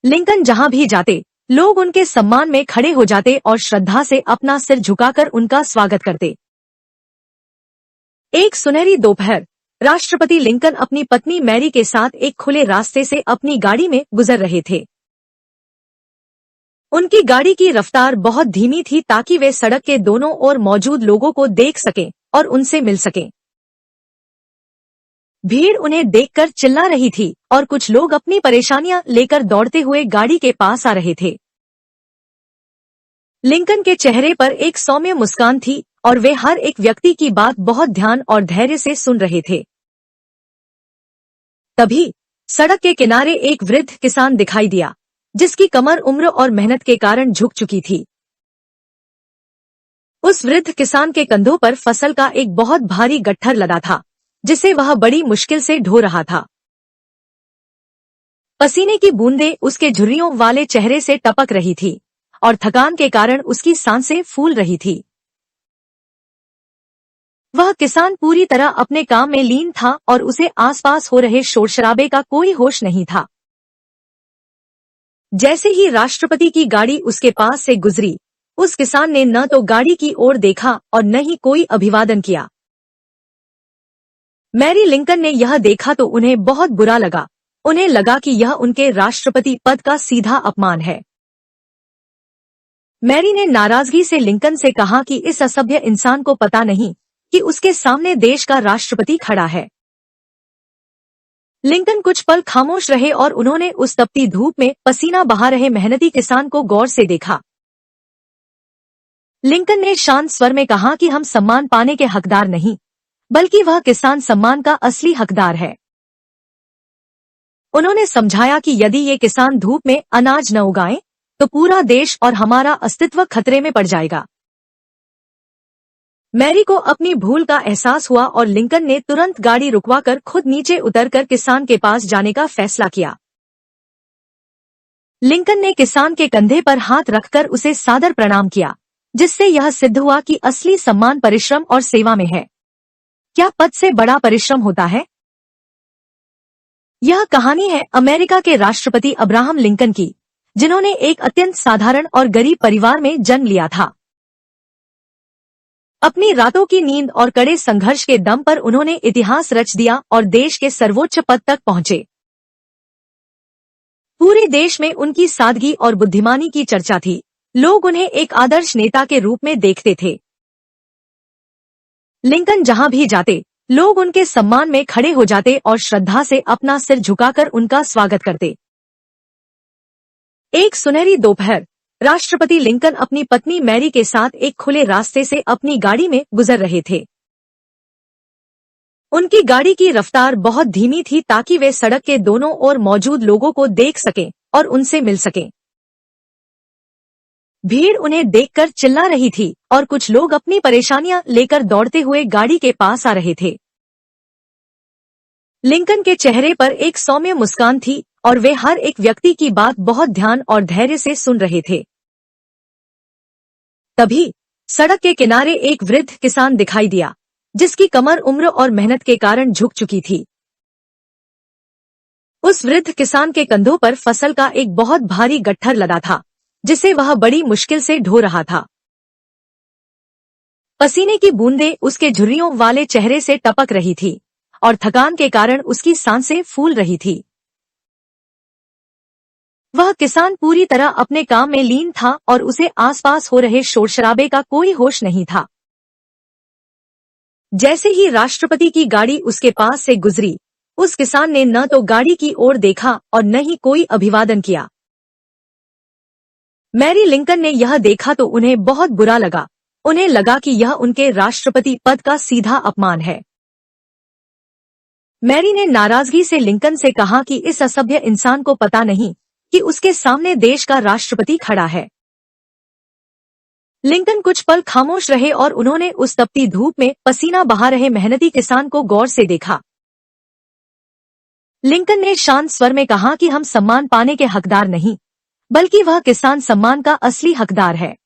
लिंकन जहां भी जाते, लोग उनके सम्मान में खड़े हो जाते और श्रद्धा से अपना सिर झुकाकर उनका स्वागत करते। एक सुनहरी दोपहर, राष्ट्रपति लिंकन अपनी पत्नी मैरी के साथ एक खुले रास्ते से अपनी गाड़ी में गुजर रहे थे। उनकी गाड़ी की रफ्तार बहुत धीमी थी ताकि वे सड़क के दोनों ओर मौजूद लोगों को देख सकें और उनसे मिल सकें। भीड़ उन्हें देखकर चिल्ला रही थी और कुछ लोग अपनी परेशानियां लेकर दौड़ते हुए गाड़ी के पास आ रहे थे। लिंकन के चेहरे पर एक सौम्य मुस्कान थी और वे हर एक व्यक्ति की बात बहुत ध्यान और धैर्य से सुन रहे थे। तभी सड़क के किनारे एक वृद्ध किसान दिखाई दिया, जिसकी कमर उम्र और मेहनत के कारण झुक चुकी थी। उस वृद्ध किसान के कंधों पर फसल का एक बहुत भारी गट्ठर लदा था, जिसे वह बड़ी मुश्किल से ढो रहा था। पसीने की बूंदें उसके झुर्रियों वाले चेहरे से टपक रही थी और थकान के कारण उसकी सांसें फूल रही थी। वह किसान पूरी तरह अपने काम में लीन था और उसे आसपास हो रहे शोर शराबे का कोई होश नहीं था। जैसे ही राष्ट्रपति की गाड़ी उसके पास से गुजरी, उस किसान ने न तो गाड़ी की ओर देखा और न ही कोई अभिवादन किया। मैरी लिंकन ने यह देखा तो उन्हें बहुत बुरा लगा। उन्हें लगा कि यह उनके राष्ट्रपति पद का सीधा अपमान है। मैरी ने नाराजगी से लिंकन से कहा कि इस असभ्य इंसान को पता नहीं कि उसके सामने देश का राष्ट्रपति खड़ा है। लिंकन कुछ पल खामोश रहे और उन्होंने उस तपती धूप में पसीना बहा रहे मेहनती किसान को गौर से देखा। लिंकन ने शांत स्वर में कहा कि हम सम्मान पाने के हकदार नहीं, बल्कि वह किसान सम्मान का असली हकदार है। उन्होंने समझाया कि यदि ये किसान धूप में अनाज न उगाएं, तो पूरा देश और हमारा अस्तित्व खतरे में पड़ जाएगा। मैरी को अपनी भूल का एहसास हुआ और लिंकन ने तुरंत गाड़ी रुकवाकर खुद नीचे उतरकर किसान के पास जाने का फैसला किया। लिंकन ने किसान के कंधे पर हाथ रखकर उसे सादर प्रणाम किया, जिससे यह सिद्ध हुआ कि असली सम्मान परिश्रम और सेवा में है। क्या पद से बड़ा परिश्रम होता है? यह कहानी है अमेरिका के राष्ट्रपति अब्राहम लिंकन की, जिन्होंने एक अत्यंत साधारण और गरीब परिवार में जन्म लिया था। अपनी रातों की नींद और कड़े संघर्ष के दम पर उन्होंने इतिहास रच दिया और देश के सर्वोच्च पद तक पहुंचे। पूरे देश में उनकी सादगी और बुद्धिमानी की चर्चा थी। लोग उन्हें एक आदर्श नेता के रूप में देखते थे। लिंकन जहां भी जाते, लोग उनके सम्मान में खड़े हो जाते और श्रद्धा से अपना सिर झुकाकर उनका स्वागत करते। एक सुनहरी दोपहर, राष्ट्रपति लिंकन अपनी पत्नी मैरी के साथ एक खुले रास्ते से अपनी गाड़ी में गुजर रहे थे। उनकी गाड़ी की रफ्तार बहुत धीमी थी ताकि वे सड़क के दोनों ओर मौजूद लोगों को देख सकें और उनसे मिल सकें। भीड़ उन्हें देखकर चिल्ला रही थी और कुछ लोग अपनी परेशानियां लेकर दौड़ते हुए गाड़ी के पास आ रहे थे। लिंकन के चेहरे पर एक सौम्य मुस्कान थी और वे हर एक व्यक्ति की बात बहुत ध्यान और धैर्य से सुन रहे थे। तभी सड़क के किनारे एक वृद्ध किसान दिखाई दिया, जिसकी कमर उम्र और मेहनत के कारण झुक चुकी थी। उस वृद्ध किसान के कंधों पर फसल का एक बहुत भारी गट्ठर लदा था, जिसे वह बड़ी मुश्किल से ढो रहा था। पसीने की बूंदें उसके झुर्रियों वाले चेहरे से टपक रही थी और थकान के कारण उसकी सांसें फूल रही थी। वह किसान पूरी तरह अपने काम में लीन था और उसे आसपास हो रहे शोर शराबे का कोई होश नहीं था। जैसे ही राष्ट्रपति की गाड़ी उसके पास से गुजरी, उस किसान ने न तो गाड़ी की ओर देखा और न ही कोई अभिवादन किया। मैरी लिंकन ने यह देखा तो उन्हें बहुत बुरा लगा। उन्हें लगा कि यह उनके राष्ट्रपति पद का सीधा अपमान है। मैरी ने नाराजगी से लिंकन से कहा कि इस असभ्य इंसान को पता नहीं कि उसके सामने देश का राष्ट्रपति खड़ा है। लिंकन कुछ पल खामोश रहे और उन्होंने उस तपती धूप में पसीना बहा रहे मेहनती किसान को गौर से देखा। लिंकन ने शांत स्वर में कहा कि हम सम्मान पाने के हकदार नहीं, बल्कि वह किसान सम्मान का असली हकदार है।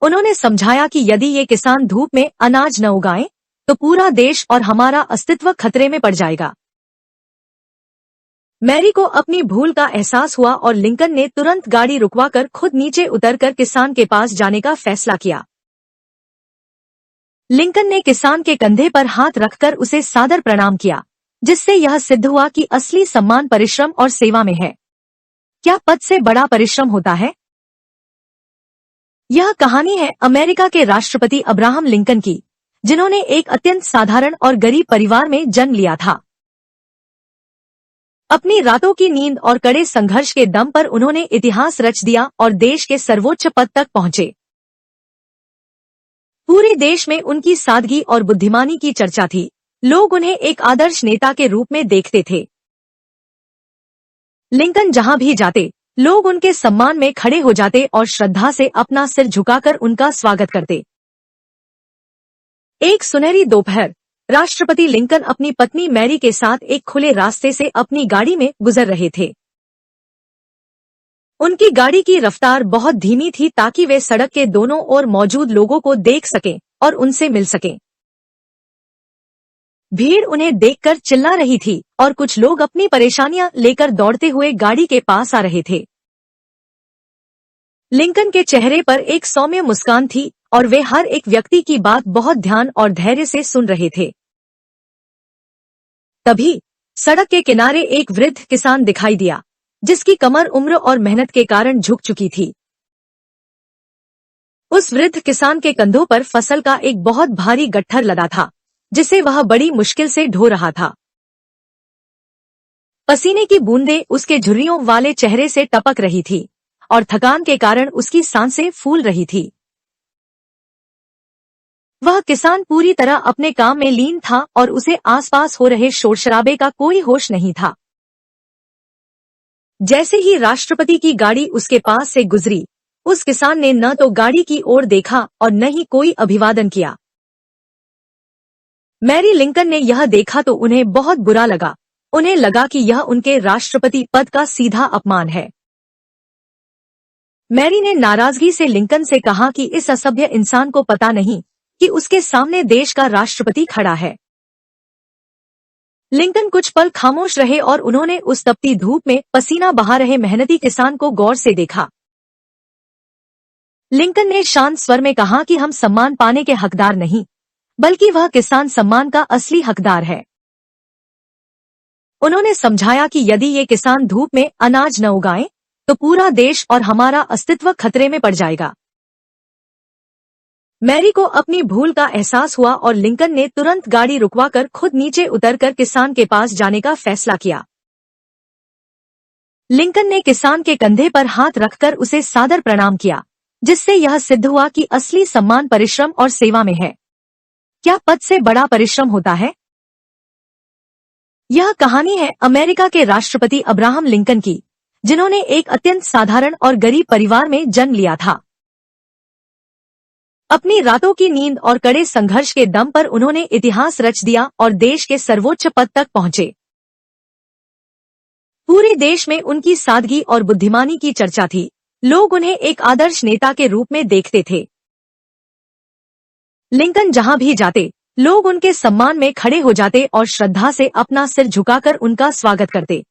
उन्होंने समझाया कि यदि ये किसान धूप में अनाज न उगाएं, तो पूरा देश और हमारा अस्तित्व खतरे में पड़ जाएगा। मैरी को अपनी भूल का एहसास हुआ और लिंकन ने तुरंत गाड़ी रुकवाकर खुद नीचे उतरकर किसान के पास जाने का फैसला किया। लिंकन ने किसान के कंधे पर हाथ रखकर उसे सादर प्रणाम किया, जिससे यह सिद्ध हुआ कि असली सम्मान परिश्रम और सेवा में है। क्या पद से बड़ा परिश्रम होता है? यह कहानी है अमेरिका के राष्ट्रपति अब्राहम लिंकन की, जिन्होंने एक अत्यंत साधारण और गरीब परिवार में जन्म लिया था। अपनी रातों की नींद और कड़े संघर्ष के दम पर उन्होंने इतिहास रच दिया और देश के सर्वोच्च पद तक पहुंचे। पूरे देश में उनकी सादगी और बुद्धिमानी की चर्चा थी। लोग उन्हें एक आदर्श नेता के रूप में देखते थे। लिंकन जहां भी जाते, लोग उनके सम्मान में खड़े हो जाते और श्रद्धा से अपना सिर झुकाकर उनका स्वागत करते। एक सुनहरी दोपहर, राष्ट्रपति लिंकन अपनी पत्नी मैरी के साथ एक खुले रास्ते से अपनी गाड़ी में गुजर रहे थे। उनकी गाड़ी की रफ्तार बहुत धीमी थी ताकि वे सड़क के दोनों ओर मौजूद लोगों को देख सकें और उनसे मिल सकें। भीड़ उन्हें देखकर चिल्ला रही थी और कुछ लोग अपनी परेशानियां लेकर दौड़ते हुए गाड़ी के पास आ रहे थे। लिंकन के चेहरे पर एक सौम्य मुस्कान थी और वे हर एक व्यक्ति की बात बहुत ध्यान और धैर्य से सुन रहे थे। तभी सड़क के किनारे एक वृद्ध किसान दिखाई दिया, जिसकी कमर उम्र और मेहनत के कारण झुक चुकी थी। उस वृद्ध किसान के कंधों पर फसल का एक बहुत भारी गट्ठर लदा था, जिसे वह बड़ी मुश्किल से ढो रहा था। पसीने की बूंदें उसके झुर्रियों वाले चेहरे से टपक रही थी और थकान के कारण उसकी सांसें फूल रही थी। वह किसान पूरी तरह अपने काम में लीन था और उसे आसपास हो रहे शोर शराबे का कोई होश नहीं था। जैसे ही राष्ट्रपति की गाड़ी उसके पास से गुजरी, उस किसान ने न तो गाड़ी की ओर देखा और न ही कोई अभिवादन किया। मैरी लिंकन ने यह देखा तो उन्हें बहुत बुरा लगा। उन्हें लगा कि यह उनके राष्ट्रपति पद का सीधा अपमान है। मैरी ने नाराजगी से लिंकन से कहा कि इस असभ्य इंसान को पता नहीं कि उसके सामने देश का राष्ट्रपति खड़ा है। लिंकन कुछ पल खामोश रहे और उन्होंने उस तपती धूप में पसीना बहा रहे मेहनती किसान को गौर से देखा। लिंकन ने शांत स्वर में कहा कि हम सम्मान पाने के हकदार नहीं, बल्कि वह किसान सम्मान का असली हकदार है। उन्होंने समझाया कि यदि ये किसान धूप में अनाज न उगाएं, तो पूरा देश और हमारा अस्तित्व खतरे में पड़ जाएगा। मैरी को अपनी भूल का एहसास हुआ और लिंकन ने तुरंत गाड़ी रुकवाकर खुद नीचे उतरकर किसान के पास जाने का फैसला किया। लिंकन ने किसान के कंधे पर हाथ रखकर उसे सादर प्रणाम किया, जिससे यह सिद्ध हुआ कि असली सम्मान परिश्रम और सेवा में है। क्या पद से बड़ा परिश्रम होता है? यह कहानी है अमेरिका के राष्ट्रपति अब्राहम लिंकन की, जिन्होंने एक अत्यंत साधारण और गरीब परिवार में जन्म लिया था। अपनी रातों की नींद और कड़े संघर्ष के दम पर उन्होंने इतिहास रच दिया और देश के सर्वोच्च पद तक पहुंचे। पूरे देश में उनकी सादगी और बुद्धिमानी की चर्चा थी। लोग उन्हें एक आदर्श नेता के रूप में देखते थे। लिंकन जहां भी जाते, लोग उनके सम्मान में खड़े हो जाते और श्रद्धा से अपना सिर झुकाकर उनका स्वागत करते।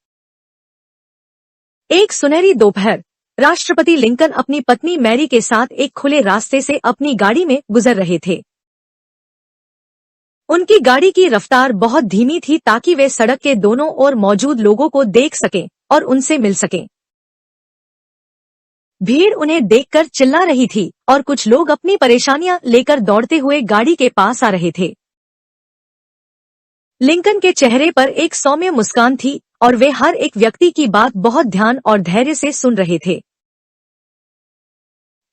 एक सुनहरी दोपहर, राष्ट्रपति लिंकन अपनी पत्नी मैरी के साथ एक खुले रास्ते से अपनी गाड़ी में गुजर रहे थे। उनकी गाड़ी की रफ्तार बहुत धीमी थी ताकि वे सड़क के दोनों ओर मौजूद लोगों को देख सकें और उनसे मिल सकें। भीड़ उन्हें देखकर चिल्ला रही थी और कुछ लोग अपनी परेशानियां लेकर दौड़ते हुए गाड़ी के पास आ रहे थे। लिंकन के चेहरे पर एक सौम्य मुस्कान थी और वे हर एक व्यक्ति की बात बहुत ध्यान और धैर्य से सुन रहे थे।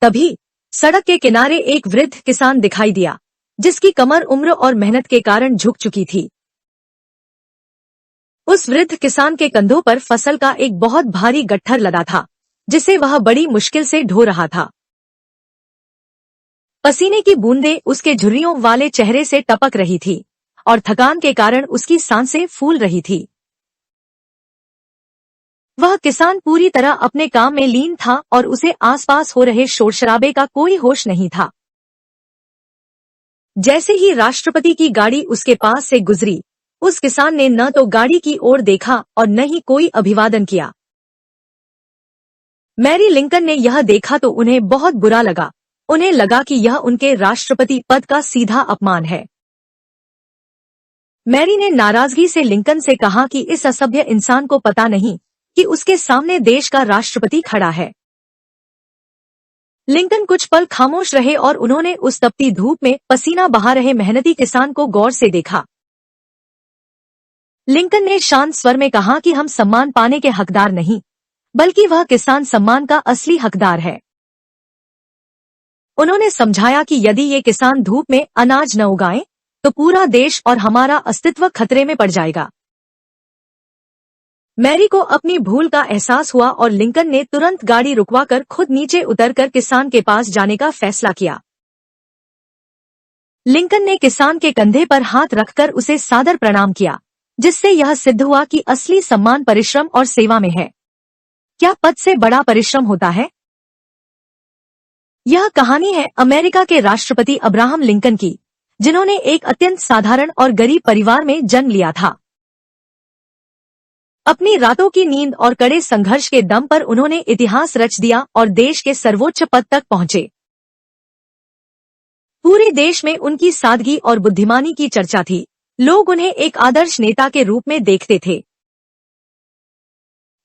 तभी सड़क के किनारे एक वृद्ध किसान दिखाई दिया, जिसकी कमर उम्र और मेहनत के कारण झुक चुकी थी। उस वृद्ध किसान के कंधों पर फसल का एक बहुत भारी गट्ठर लदा था, जिसे वह बड़ी मुश्किल से ढो रहा था। पसीने की बूंदें उसके झुर्रियों वाले चेहरे से टपक रही थी और थकान के कारण उसकी सांसें फूल रही थी। वह किसान पूरी तरह अपने काम में लीन था और उसे आसपास हो रहे शोर शराबे का कोई होश नहीं था। जैसे ही राष्ट्रपति की गाड़ी उसके पास से गुजरी, उस किसान ने न तो गाड़ी की ओर देखा और न ही कोई अभिवादन किया। मैरी लिंकन ने यह देखा तो उन्हें बहुत बुरा लगा। उन्हें लगा कि यह उनके राष्ट्रपति पद का सीधा अपमान है। मैरी ने नाराजगी से लिंकन से कहा कि इस असभ्य इंसान को पता नहीं कि उसके सामने देश का राष्ट्रपति खड़ा है। लिंकन कुछ पल खामोश रहे और उन्होंने उस तपती धूप में पसीना बहा रहे मेहनती किसान को गौर से देखा। लिंकन ने शांत स्वर में कहा कि हम सम्मान पाने के हकदार नहीं, बल्कि वह किसान सम्मान का असली हकदार है। उन्होंने समझाया कि यदि ये किसान धूप में अनाज न उगाएं, तो पूरा देश और हमारा अस्तित्व खतरे में पड़ जाएगा। मैरी को अपनी भूल का एहसास हुआ और लिंकन ने तुरंत गाड़ी रुकवाकर खुद नीचे उतरकर किसान के पास जाने का फैसला किया। लिंकन ने किसान के कंधे पर हाथ रखकर उसे सादर प्रणाम किया, जिससे यह सिद्ध हुआ कि असली सम्मान परिश्रम और सेवा में है। क्या पद से बड़ा परिश्रम होता है? यह कहानी है अमेरिका के राष्ट्रपति अब्राहम लिंकन की, जिन्होंने एक अत्यंत साधारण और गरीब परिवार में जन्म लिया था। अपनी रातों की नींद और कड़े संघर्ष के दम पर उन्होंने इतिहास रच दिया और देश के सर्वोच्च पद तक पहुंचे। पूरे देश में उनकी सादगी और बुद्धिमानी की चर्चा थी। लोग उन्हें एक आदर्श नेता के रूप में देखते थे।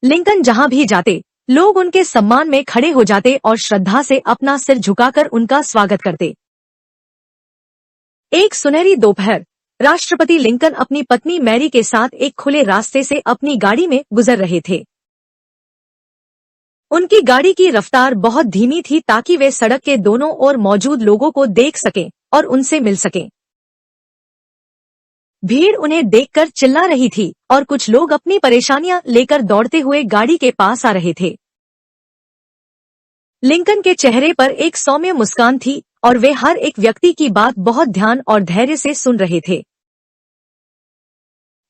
लिंकन जहां भी जाते, लोग उनके सम्मान में खड़े हो जाते और श्रद्धा से अपना सिर झुकाकर उनका स्वागत करते। एक सुनहरी दोपहर, राष्ट्रपति लिंकन अपनी पत्नी मैरी के साथ एक खुले रास्ते से अपनी गाड़ी में गुजर रहे थे। उनकी गाड़ी की रफ्तार बहुत धीमी थी ताकि वे सड़क के दोनों ओर मौजूद लोगों को देख सकें और उनसे मिल सकें। भीड़ उन्हें देखकर चिल्ला रही थी और कुछ लोग अपनी परेशानियां लेकर दौड़ते हुए गाड़ी के पास आ रहे थे। लिंकन के चेहरे पर एक सौम्य मुस्कान थी और वे हर एक व्यक्ति की बात बहुत ध्यान और धैर्य से सुन रहे थे।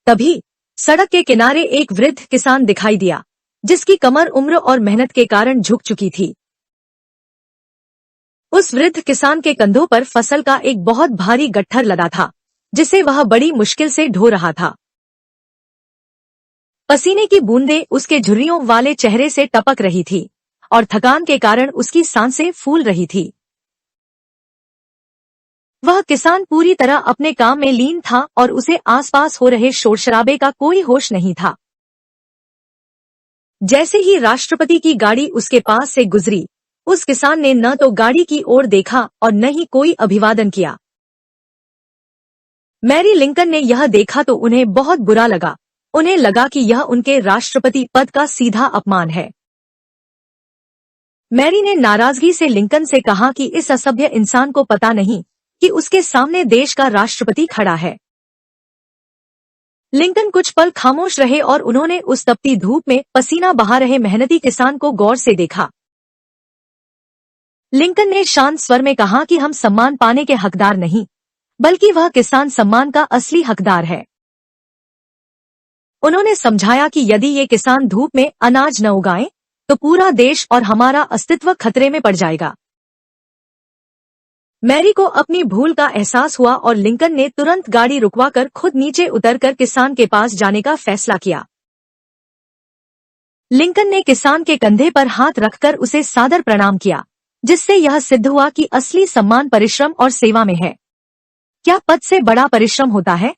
तभी सड़क के किनारे एक वृद्ध किसान दिखाई दिया, जिसकी कमर उम्र और मेहनत के कारण झुक चुकी थी। उस वृद्ध किसान के कंधों पर फसल का एक बहुत भारी गट्ठर लदा था, जिसे वह बड़ी मुश्किल से ढो रहा था। पसीने की बूंदें उसके झुर्रियों वाले चेहरे से टपक रही थी और थकान के कारण उसकी सांसें फूल रही थी। वह किसान पूरी तरह अपने काम में लीन था और उसे आसपास हो रहे शोर शराबे का कोई होश नहीं था। जैसे ही राष्ट्रपति की गाड़ी उसके पास से गुजरी, उस किसान ने न तो गाड़ी की ओर देखा और न ही कोई अभिवादन किया। मैरी लिंकन ने यह देखा तो उन्हें बहुत बुरा लगा। उन्हें लगा कि यह उनके राष्ट्रपति पद का सीधा अपमान है। मैरी ने नाराजगी से लिंकन से कहा कि इस असभ्य इंसान को पता नहीं कि उसके सामने देश का राष्ट्रपति खड़ा है। लिंकन कुछ पल खामोश रहे और उन्होंने उस तपती धूप में पसीना बहा रहे मेहनती किसान को गौर से देखा। लिंकन ने शांत स्वर में कहा कि हम सम्मान पाने के हकदार नहीं, बल्कि वह किसान सम्मान का असली हकदार है। उन्होंने समझाया कि यदि ये किसान धूप में अनाज न उगाएं, तो पूरा देश और हमारा अस्तित्व खतरे में पड़ जाएगा। मैरी को अपनी भूल का एहसास हुआ और लिंकन ने तुरंत गाड़ी रुकवाकर खुद नीचे उतरकर किसान के पास जाने का फैसला किया। लिंकन ने किसान के कंधे पर हाथ रखकर उसे सादर प्रणाम किया, जिससे यह सिद्ध हुआ कि असली सम्मान परिश्रम और सेवा में है। क्या पद से बड़ा परिश्रम होता है?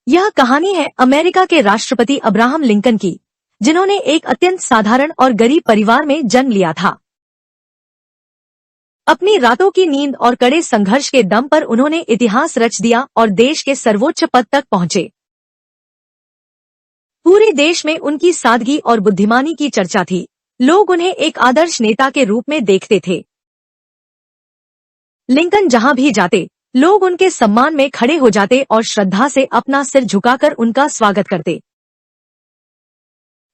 यह कहानी है अमेरिका के राष्ट्रपति अब्राहम लिंकन की, जिन्होंने एक अत्यंत साधारण और गरीब परिवार में जन्म लिया था। अपनी रातों की नींद और कड़े संघर्ष के दम पर उन्होंने इतिहास रच दिया और देश के सर्वोच्च पद तक पहुंचे। पूरे देश में उनकी सादगी और बुद्धिमानी की चर्चा थी। लोग उन्हें एक आदर्श नेता के रूप में देखते थे। लिंकन जहां भी जाते, लोग उनके सम्मान में खड़े हो जाते और श्रद्धा से अपना सिर झुकाकर उनका स्वागत करते।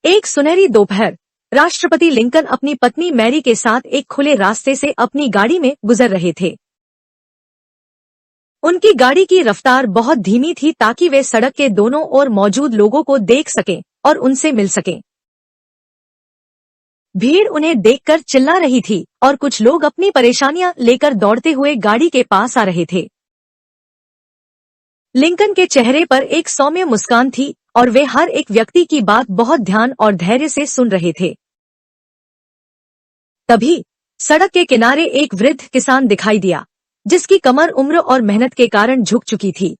एक सुनहरी दोपहर, राष्ट्रपति लिंकन अपनी पत्नी मैरी के साथ एक खुले रास्ते से अपनी गाड़ी में गुजर रहे थे। उनकी गाड़ी की रफ्तार बहुत धीमी थी ताकि वे सड़क के दोनों ओर मौजूद लोगों को देख सकें और उनसे मिल सकें। भीड़ उन्हें देखकर चिल्ला रही थी और कुछ लोग अपनी परेशानियां लेकर दौड़ते हुए गाड़ी के पास आ रहे थे। लिंकन के चेहरे पर एक सौम्य मुस्कान थी और वे हर एक व्यक्ति की बात बहुत ध्यान और धैर्य से सुन रहे थे। तभी सड़क के किनारे एक वृद्ध किसान दिखाई दिया, जिसकी कमर उम्र और मेहनत के कारण झुक चुकी थी।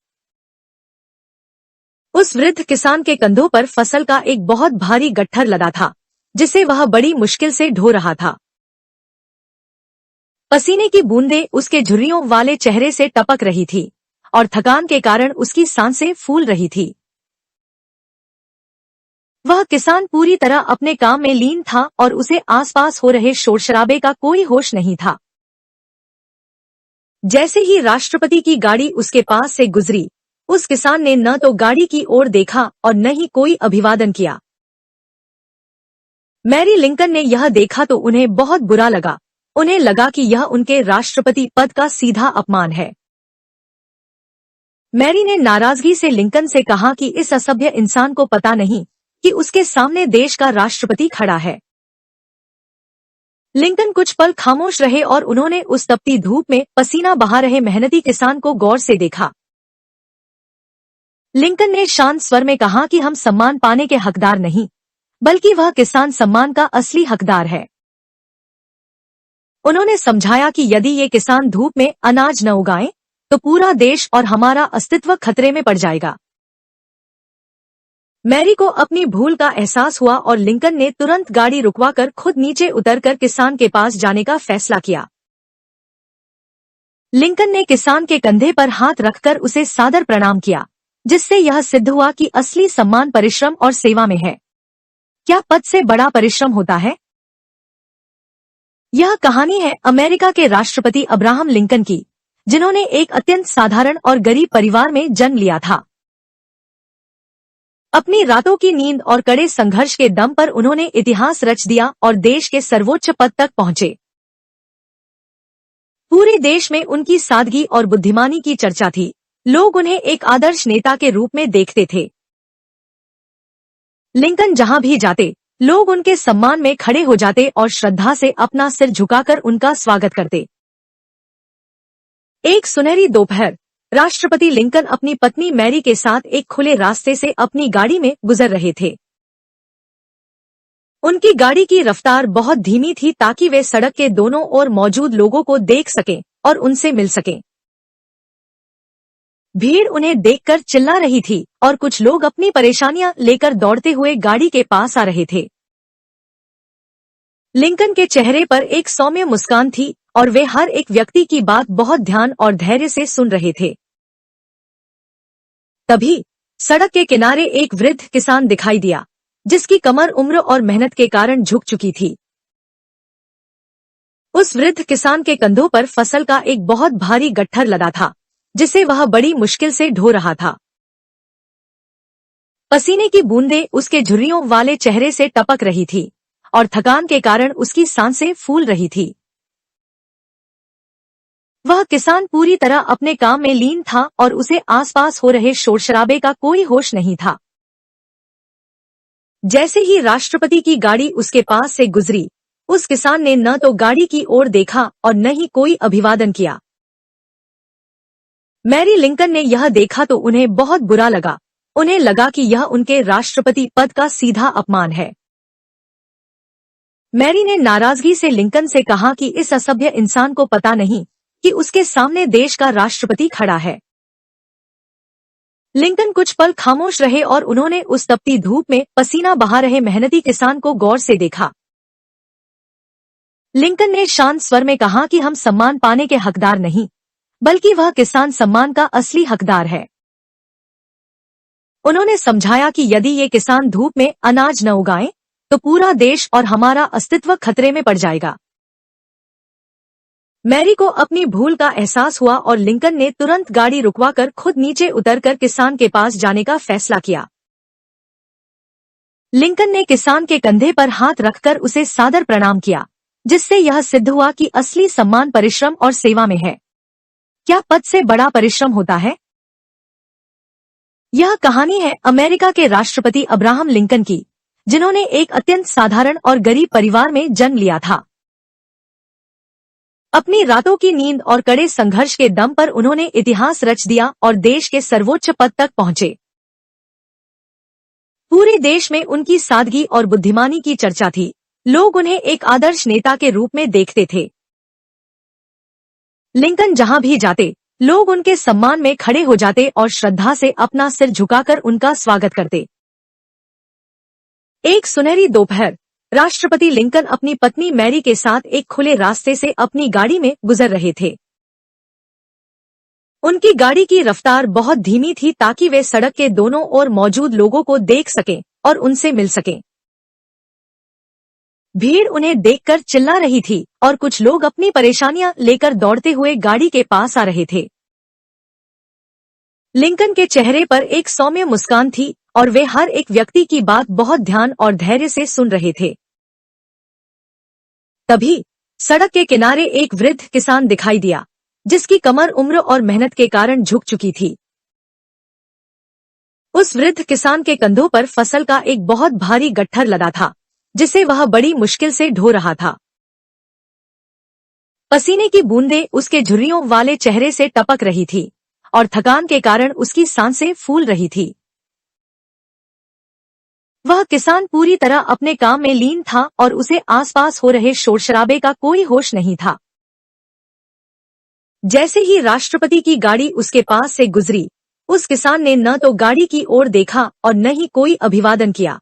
उस वृद्ध किसान के कंधों पर फसल का एक बहुत भारी गट्ठर लदा था, जिसे वह बड़ी मुश्किल से ढो रहा था। पसीने की बूंदें उसके झुर्रियों वाले चेहरे से टपक रही थी और थकान के कारण उसकी सांसें फूल रही थी। वह किसान पूरी तरह अपने काम में लीन था और उसे आसपास हो रहे शोर शराबे का कोई होश नहीं था। जैसे ही राष्ट्रपति की गाड़ी उसके पास से गुजरी, उस किसान ने न तो गाड़ी की ओर देखा और न ही कोई अभिवादन किया। मैरी लिंकन ने यह देखा तो उन्हें बहुत बुरा लगा। उन्हें लगा कि यह उनके राष्ट्रपति पद का सीधा अपमान है। मैरी ने नाराजगी से लिंकन से कहा कि इस असभ्य इंसान को पता नहीं कि उसके सामने देश का राष्ट्रपति खड़ा है। लिंकन कुछ पल खामोश रहे और उन्होंने उस तपती धूप में पसीना बहा रहे मेहनती किसान को गौर से देखा। लिंकन ने शांत स्वर में कहा कि हम सम्मान पाने के हकदार नहीं, बल्कि वह किसान सम्मान का असली हकदार है। उन्होंने समझाया कि यदि ये किसान धूप में अनाज न उगाएं, तो पूरा देश और हमारा अस्तित्व खतरे में पड़ जाएगा। मैरी को अपनी भूल का एहसास हुआ और लिंकन ने तुरंत गाड़ी रुकवाकर खुद नीचे उतरकर किसान के पास जाने का फैसला किया। लिंकन ने किसान के कंधे पर हाथ रखकर उसे सादर प्रणाम किया, जिससे यह सिद्ध हुआ कि असली सम्मान परिश्रम और सेवा में है। क्या पद से बड़ा परिश्रम होता है? यह कहानी है अमेरिका के राष्ट्रपति अब्राहम लिंकन की, जिन्होंने एक अत्यंत साधारण और गरीब परिवार में जन्म लिया था। अपनी रातों की नींद और कड़े संघर्ष के दम पर उन्होंने इतिहास रच दिया और देश के सर्वोच्च पद तक पहुंचे। पूरे देश में उनकी सादगी और बुद्धिमानी की चर्चा थी। लोग उन्हें एक आदर्श नेता के रूप में देखते थे। लिंकन जहां भी जाते, लोग उनके सम्मान में खड़े हो जाते और श्रद्धा से अपना सिर झुकाकर उनका स्वागत करते। एक सुनहरी दोपहर, राष्ट्रपति लिंकन अपनी पत्नी मैरी के साथ एक खुले रास्ते से अपनी गाड़ी में गुजर रहे थे। उनकी गाड़ी की रफ्तार बहुत धीमी थी ताकि वे सड़क के दोनों ओर मौजूद लोगों को देख सकें और उनसे मिल सकें। भीड़ उन्हें देखकर चिल्ला रही थी और कुछ लोग अपनी परेशानियां लेकर दौड़ते हुए गाड़ी के पास आ रहे थे। लिंकन के चेहरे पर एक सौम्य मुस्कान थी और वे हर एक व्यक्ति की बात बहुत ध्यान और धैर्य से सुन रहे थे। तभी सड़क के किनारे एक वृद्ध किसान दिखाई दिया, जिसकी कमर उम्र और मेहनत के कारण झुक चुकी थी। उस वृद्ध किसान के कंधों पर फसल का एक बहुत भारी गट्ठर लदा था, जिसे वह बड़ी मुश्किल से ढो रहा था। पसीने की बूंदें उसके झुर्रियों वाले चेहरे से टपक रही थी और थकान के कारण उसकी सांसें फूल रही थी। वह किसान पूरी तरह अपने काम में लीन था और उसे आसपास हो रहे शोर शराबे का कोई होश नहीं था। जैसे ही राष्ट्रपति की गाड़ी उसके पास से गुजरी, उस किसान ने न तो गाड़ी की ओर देखा और न ही कोई अभिवादन किया। मैरी लिंकन ने यह देखा तो उन्हें बहुत बुरा लगा। उन्हें लगा कि यह उनके राष्ट्रपति पद का सीधा अपमान है। मैरी ने नाराजगी से लिंकन से कहा कि इस असभ्य इंसान को पता नहीं कि उसके सामने देश का राष्ट्रपति खड़ा है। लिंकन कुछ पल खामोश रहे और उन्होंने उस तपती धूप में पसीना बहा रहे मेहनती किसान को गौर से देखा। लिंकन ने शांत स्वर में कहा कि हम सम्मान पाने के हकदार नहीं, बल्कि वह किसान सम्मान का असली हकदार है। उन्होंने समझाया कि यदि ये किसान धूप में अनाज न उगाएं, तो पूरा देश और हमारा अस्तित्व खतरे में पड़ जाएगा। मैरी को अपनी भूल का एहसास हुआ और लिंकन ने तुरंत गाड़ी रुकवाकर खुद नीचे उतरकर किसान के पास जाने का फैसला किया। लिंकन ने किसान के कंधे पर हाथ रखकर उसे सादर प्रणाम किया, जिससे यह सिद्ध हुआ कि असली सम्मान परिश्रम और सेवा में है। क्या पद से बड़ा परिश्रम होता है? यह कहानी है अमेरिका के राष्ट्रपति अब्राहम लिंकन की, जिन्होंने एक अत्यंत साधारण और गरीब परिवार में जन्म लिया था। अपनी रातों की नींद और कड़े संघर्ष के दम पर उन्होंने इतिहास रच दिया और देश के सर्वोच्च पद तक पहुंचे। पूरे देश में उनकी सादगी और बुद्धिमानी की चर्चा थी। लोग उन्हें एक आदर्श नेता के रूप में देखते थे। लिंकन जहां भी जाते, लोग उनके सम्मान में खड़े हो जाते और श्रद्धा से अपना सिर झुकाकर उनका स्वागत करते। एक सुनहरी दोपहर, राष्ट्रपति लिंकन अपनी पत्नी मैरी के साथ एक खुले रास्ते से अपनी गाड़ी में गुजर रहे थे। उनकी गाड़ी की रफ्तार बहुत धीमी थी ताकि वे सड़क के दोनों ओर मौजूद लोगों को देख सकें और उनसे मिल सकें। भीड़ उन्हें देखकर चिल्ला रही थी और कुछ लोग अपनी परेशानियां लेकर दौड़ते हुए गाड़ी के पास आ रहे थे। लिंकन के चेहरे पर एक सौम्य मुस्कान थी और वे हर एक व्यक्ति की बात बहुत ध्यान और धैर्य से सुन रहे थे। तभी सड़क के किनारे एक वृद्ध किसान दिखाई दिया, जिसकी कमर उम्र और मेहनत के कारण झुक चुकी थी। उस वृद्ध किसान के कंधों पर फसल का एक बहुत भारी गट्ठर लदा था, जिसे वह बड़ी मुश्किल से ढो रहा था। पसीने की बूंदें उसके झुर्रियों वाले चेहरे से टपक रही थी और थकान के कारण उसकी सांसें फूल रही थी। वह किसान पूरी तरह अपने काम में लीन था और उसे आसपास हो रहे शोर शराबे का कोई होश नहीं था। जैसे ही राष्ट्रपति की गाड़ी उसके पास से गुजरी, उस किसान ने न तो गाड़ी की ओर देखा और न ही कोई अभिवादन किया।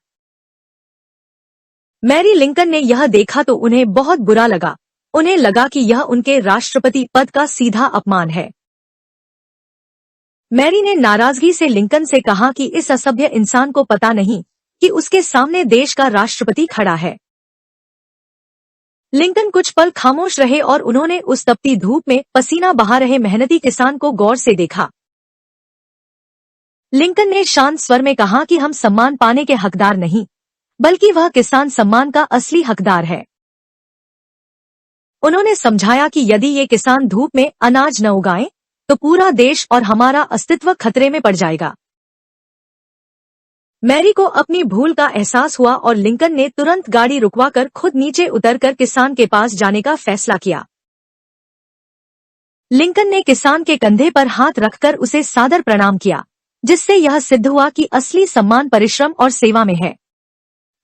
मैरी लिंकन ने यह देखा तो उन्हें बहुत बुरा लगा। उन्हें लगा कि यह उनके राष्ट्रपति पद का सीधा अपमान है। मैरी ने नाराजगी से लिंकन से कहा कि इस असभ्य इंसान को पता नहीं कि उसके सामने देश का राष्ट्रपति खड़ा है। लिंकन कुछ पल खामोश रहे और उन्होंने उस तपती धूप में पसीना बहा रहे मेहनती किसान को गौर से देखा। लिंकन ने शांत स्वर में कहा कि हम सम्मान पाने के हकदार नहीं, बल्कि वह किसान सम्मान का असली हकदार है। उन्होंने समझाया कि यदि ये किसान धूप में अनाज न उगाएं, तो पूरा देश और हमारा अस्तित्व खतरे में पड़ जाएगा। मैरी को अपनी भूल का एहसास हुआ और लिंकन ने तुरंत गाड़ी रुकवाकर खुद नीचे उतरकर किसान के पास जाने का फैसला किया। लिंकन ने किसान के कंधे पर हाथ रखकर उसे सादर प्रणाम किया, जिससे यह सिद्ध हुआ कि असली सम्मान परिश्रम और सेवा में है।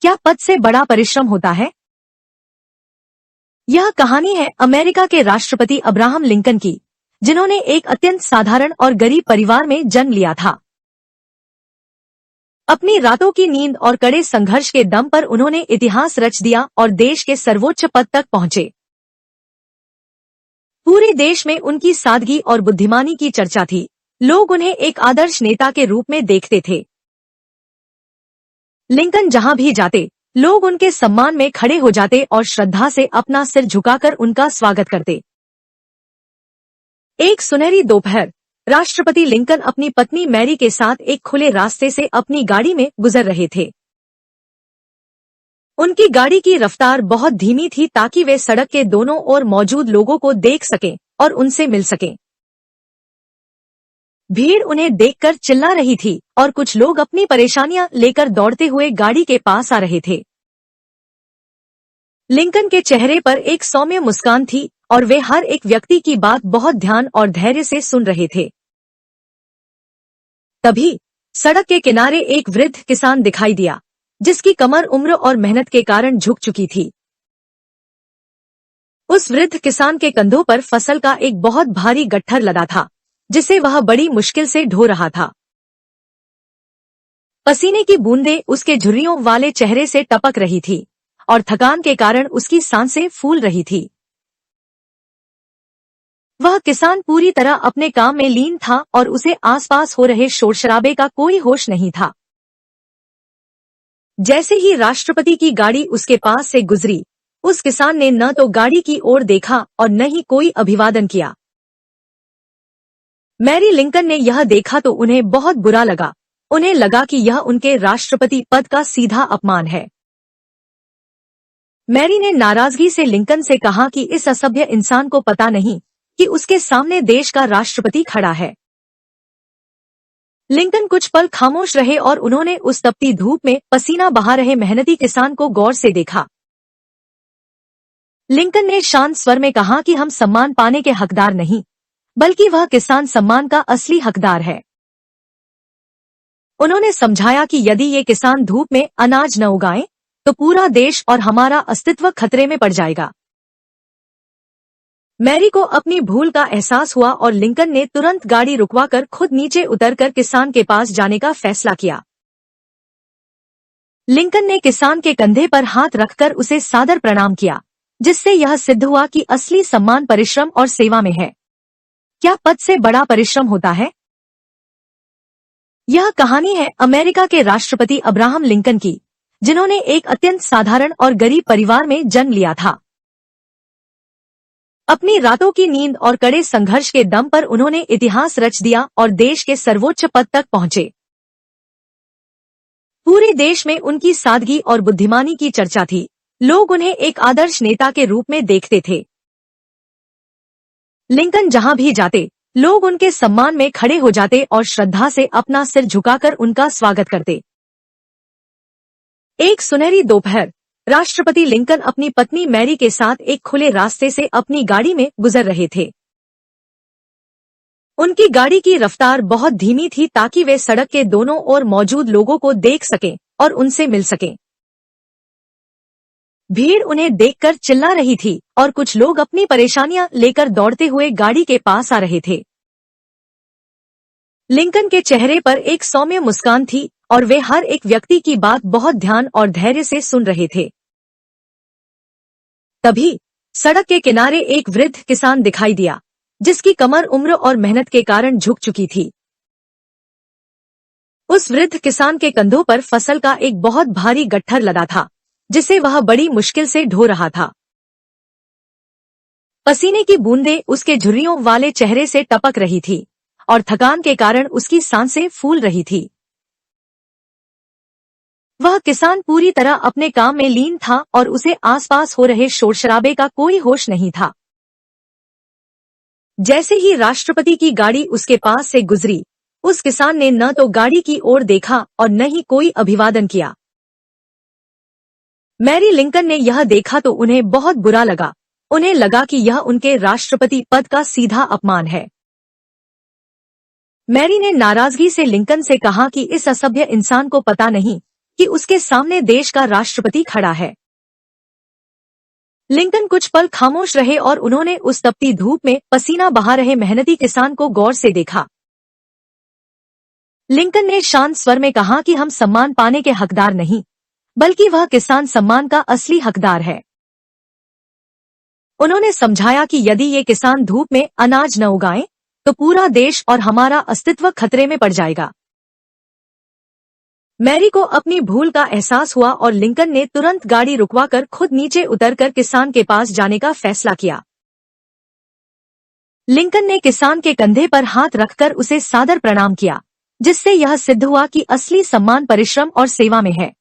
क्या पद से बड़ा परिश्रम होता है? यह कहानी है अमेरिका के राष्ट्रपति अब्राहम लिंकन की, जिन्होंने एक अत्यंत साधारण और गरीब परिवार में जन्म लिया था। अपनी रातों की नींद और कड़े संघर्ष के दम पर उन्होंने इतिहास रच दिया और देश के सर्वोच्च पद तक पहुंचे। पूरे देश में उनकी सादगी और बुद्धिमानी की चर्चा थी। लोग उन्हें एक आदर्श नेता के रूप में देखते थे। लिंकन जहां भी जाते, लोग उनके सम्मान में खड़े हो जाते और श्रद्धा से अपना सिर झुकाकर उनका स्वागत करते। एक सुनहरी दोपहर, राष्ट्रपति लिंकन अपनी पत्नी मैरी के साथ एक खुले रास्ते से अपनी गाड़ी में गुजर रहे थे। उनकी गाड़ी की रफ्तार बहुत धीमी थी ताकि वे सड़क के दोनों ओर मौजूद लोगों को देख सकें और उनसे मिल सकें। भीड़ उन्हें देखकर चिल्ला रही थी और कुछ लोग अपनी परेशानियां लेकर दौड़ते हुए गाड़ी के पास आ रहे थे। लिंकन के चेहरे पर एक सौम्य मुस्कान थी और वे हर एक व्यक्ति की बात बहुत ध्यान और धैर्य से सुन रहे थे। तभी सड़क के किनारे एक वृद्ध किसान दिखाई दिया, जिसकी कमर उम्र और मेहनत के कारण झुक चुकी थी। उस वृद्ध किसान के कंधों पर फसल का एक बहुत भारी गट्ठर लदा था, जिसे वह बड़ी मुश्किल से ढो रहा था। पसीने की बूंदें उसके झुर्रियों वाले चेहरे से टपक रही थी और थकान के कारण उसकी सांसें फूल रही थी। वह किसान पूरी तरह अपने काम में लीन था और उसे आसपास हो रहे शोर शराबे का कोई होश नहीं था। जैसे ही राष्ट्रपति की गाड़ी उसके पास से गुजरी, उस किसान ने न तो गाड़ी की ओर देखा और न ही कोई अभिवादन किया। मैरी लिंकन ने यह देखा तो उन्हें बहुत बुरा लगा। उन्हें लगा कि यह उनके राष्ट्रपति पद का सीधा अपमान है। मैरी ने नाराजगी से लिंकन से कहा कि इस असभ्य इंसान को पता नहीं कि उसके सामने देश का राष्ट्रपति खड़ा है। लिंकन कुछ पल खामोश रहे और उन्होंने उस तपती धूप में पसीना बहा रहे मेहनती किसान को गौर से देखा। लिंकन ने शांत स्वर में कहा कि हम सम्मान पाने के हकदार नहीं, बल्कि वह किसान सम्मान का असली हकदार है। उन्होंने समझाया कि यदि ये किसान धूप में अनाज न उगाएं, तो पूरा देश और हमारा अस्तित्व खतरे में पड़ जाएगा। मैरी को अपनी भूल का एहसास हुआ और लिंकन ने तुरंत गाड़ी रुकवाकर खुद नीचे उतरकर किसान के पास जाने का फैसला किया। लिंकन ने किसान के कंधे पर हाथ रखकर उसे सादर प्रणाम किया, जिससे यह सिद्ध हुआ कि असली सम्मान परिश्रम और सेवा में है। क्या पद से बड़ा परिश्रम होता है? यह कहानी है अमेरिका के राष्ट्रपति अब्राहम लिंकन की, जिन्होंने एक अत्यंत साधारण और गरीब परिवार में जन्म लिया था। अपनी रातों की नींद और कड़े संघर्ष के दम पर उन्होंने इतिहास रच दिया और देश के सर्वोच्च पद तक पहुंचे। पूरे देश में उनकी सादगी और बुद्धिमानी की चर्चा थी। लोग उन्हें एक आदर्श नेता के रूप में देखते थे। लिंकन जहां भी जाते, लोग उनके सम्मान में खड़े हो जाते और श्रद्धा से अपना सिर झुकाकर उनका स्वागत करते। एक सुनहरी दोपहर, राष्ट्रपति लिंकन अपनी पत्नी मैरी के साथ एक खुले रास्ते से अपनी गाड़ी में गुजर रहे थे। उनकी गाड़ी की रफ्तार बहुत धीमी थी ताकि वे सड़क के दोनों ओर मौजूद लोगों को देख सकें और उनसे मिल सकें। भीड़ उन्हें देखकर चिल्ला रही थी और कुछ लोग अपनी परेशानियां लेकर दौड़ते हुए गाड़ी के पास आ रहे थे। लिंकन के चेहरे पर एक सौम्य मुस्कान थी और वे हर एक व्यक्ति की बात बहुत ध्यान और धैर्य से सुन रहे थे। तभी सड़क के किनारे एक वृद्ध किसान दिखाई दिया, जिसकी कमर उम्र और मेहनत के कारण झुक चुकी थी। उस वृद्ध किसान के कंधों पर फसल का एक बहुत भारी गट्ठर लदा था, जिसे वह बड़ी मुश्किल से ढो रहा था। पसीने की बूंदें उसके झुर्रियों वाले चेहरे से टपक रही थी और थकान के कारण उसकी सांसें फूल रही थी। वह किसान पूरी तरह अपने काम में लीन था और उसे आसपास हो रहे शोर शराबे का कोई होश नहीं था। जैसे ही राष्ट्रपति की गाड़ी उसके पास से गुजरी, उस किसान ने न तो गाड़ी की ओर देखा और न ही कोई अभिवादन किया। मैरी लिंकन ने यह देखा तो उन्हें बहुत बुरा लगा। उन्हें लगा कि यह उनके राष्ट्रपति पद का सीधा अपमान है। मैरी ने नाराजगी से लिंकन से कहा कि इस असभ्य इंसान को पता नहीं कि उसके सामने देश का राष्ट्रपति खड़ा है। लिंकन कुछ पल खामोश रहे और उन्होंने उस तपती धूप में पसीना बहा रहे मेहनती किसान को गौर से देखा। लिंकन ने शांत स्वर में कहा कि हम सम्मान पाने के हकदार नहीं, बल्कि वह किसान सम्मान का असली हकदार है। उन्होंने समझाया कि यदि ये किसान धूप में अनाज न उगाएं, तो पूरा देश और हमारा अस्तित्व खतरे में पड़ जाएगा। मैरी को अपनी भूल का एहसास हुआ और लिंकन ने तुरंत गाड़ी रुकवाकर खुद नीचे उतरकर किसान के पास जाने का फैसला किया। लिंकन ने किसान के कंधे पर हाथ रखकर उसे सादर प्रणाम किया, जिससे यह सिद्ध हुआ कि असली सम्मान परिश्रम और सेवा में है।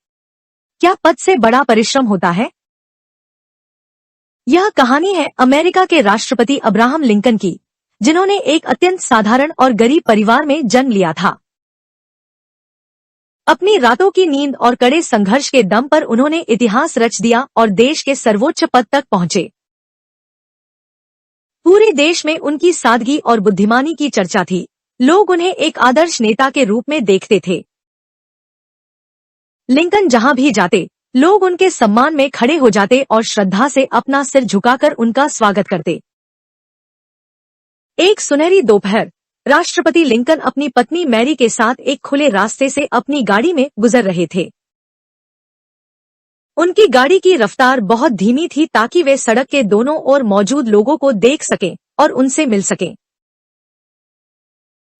क्या पद से बड़ा परिश्रम होता है? यह कहानी है अमेरिका के राष्ट्रपति अब्राहम लिंकन की, जिन्होंने एक अत्यंत साधारण और गरीब परिवार में जन्म लिया था। अपनी रातों की नींद और कड़े संघर्ष के दम पर उन्होंने इतिहास रच दिया और देश के सर्वोच्च पद तक पहुंचे। पूरे देश में उनकी सादगी और बुद्धिमानी की चर्चा थी। लोग उन्हें एक आदर्श नेता के रूप में देखते थे। लिंकन जहां भी जाते, लोग उनके सम्मान में खड़े हो जाते और श्रद्धा से अपना सिर झुकाकर उनका स्वागत करते। एक सुनहरी दोपहर, राष्ट्रपति लिंकन अपनी पत्नी मैरी के साथ एक खुले रास्ते से अपनी गाड़ी में गुजर रहे थे। उनकी गाड़ी की रफ्तार बहुत धीमी थी ताकि वे सड़क के दोनों ओर मौजूद लोगों को देख सकें और उनसे मिल सकें।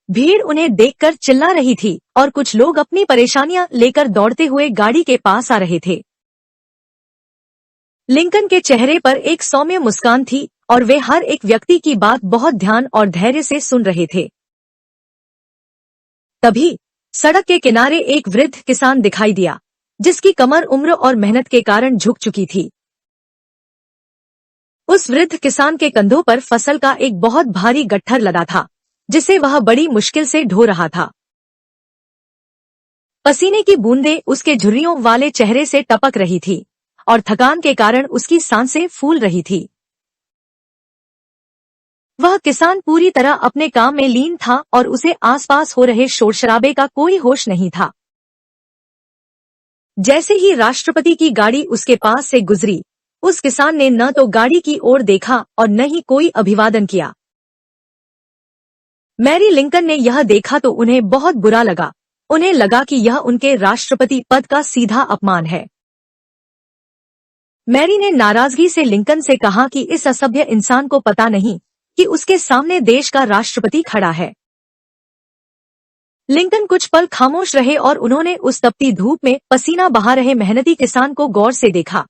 भीड़ उन्हें देखकर चिल्ला रही थी और कुछ लोग अपनी परेशानियां लेकर दौड़ते हुए गाड़ी के पास आ रहे थे। लिंकन के चेहरे पर एक सौम्य मुस्कान थी और वे हर एक व्यक्ति की बात बहुत ध्यान और धैर्य से सुन रहे थे। तभी सड़क के किनारे एक वृद्ध किसान दिखाई दिया, जिसकी कमर उम्र और मेहनत के कारण झुक चुकी थी। उस वृद्ध किसान के कंधों पर फसल का एक बहुत भारी गट्ठर लदा था, जिसे वह बड़ी मुश्किल से ढो रहा था। पसीने की बूंदें उसके झुर्रियों वाले चेहरे से टपक रही थी और थकान के कारण उसकी सांसें फूल रही थी। वह किसान पूरी तरह अपने काम में लीन था और उसे आसपास हो रहे शोर शराबे का कोई होश नहीं था। जैसे ही राष्ट्रपति की गाड़ी उसके पास से गुजरी, उस किसान ने न तो गाड़ी की ओर देखा और न ही कोई अभिवादन किया। मैरी लिंकन ने यह देखा तो उन्हें बहुत बुरा लगा। उन्हें लगा कि यह उनके राष्ट्रपति पद का सीधा अपमान है। मैरी ने नाराजगी से लिंकन से कहा कि इस असभ्य इंसान को पता नहीं कि उसके सामने देश का राष्ट्रपति खड़ा है। लिंकन कुछ पल खामोश रहे और उन्होंने उस तपती धूप में पसीना बहा रहे मेहनती किसान को गौर से देखा।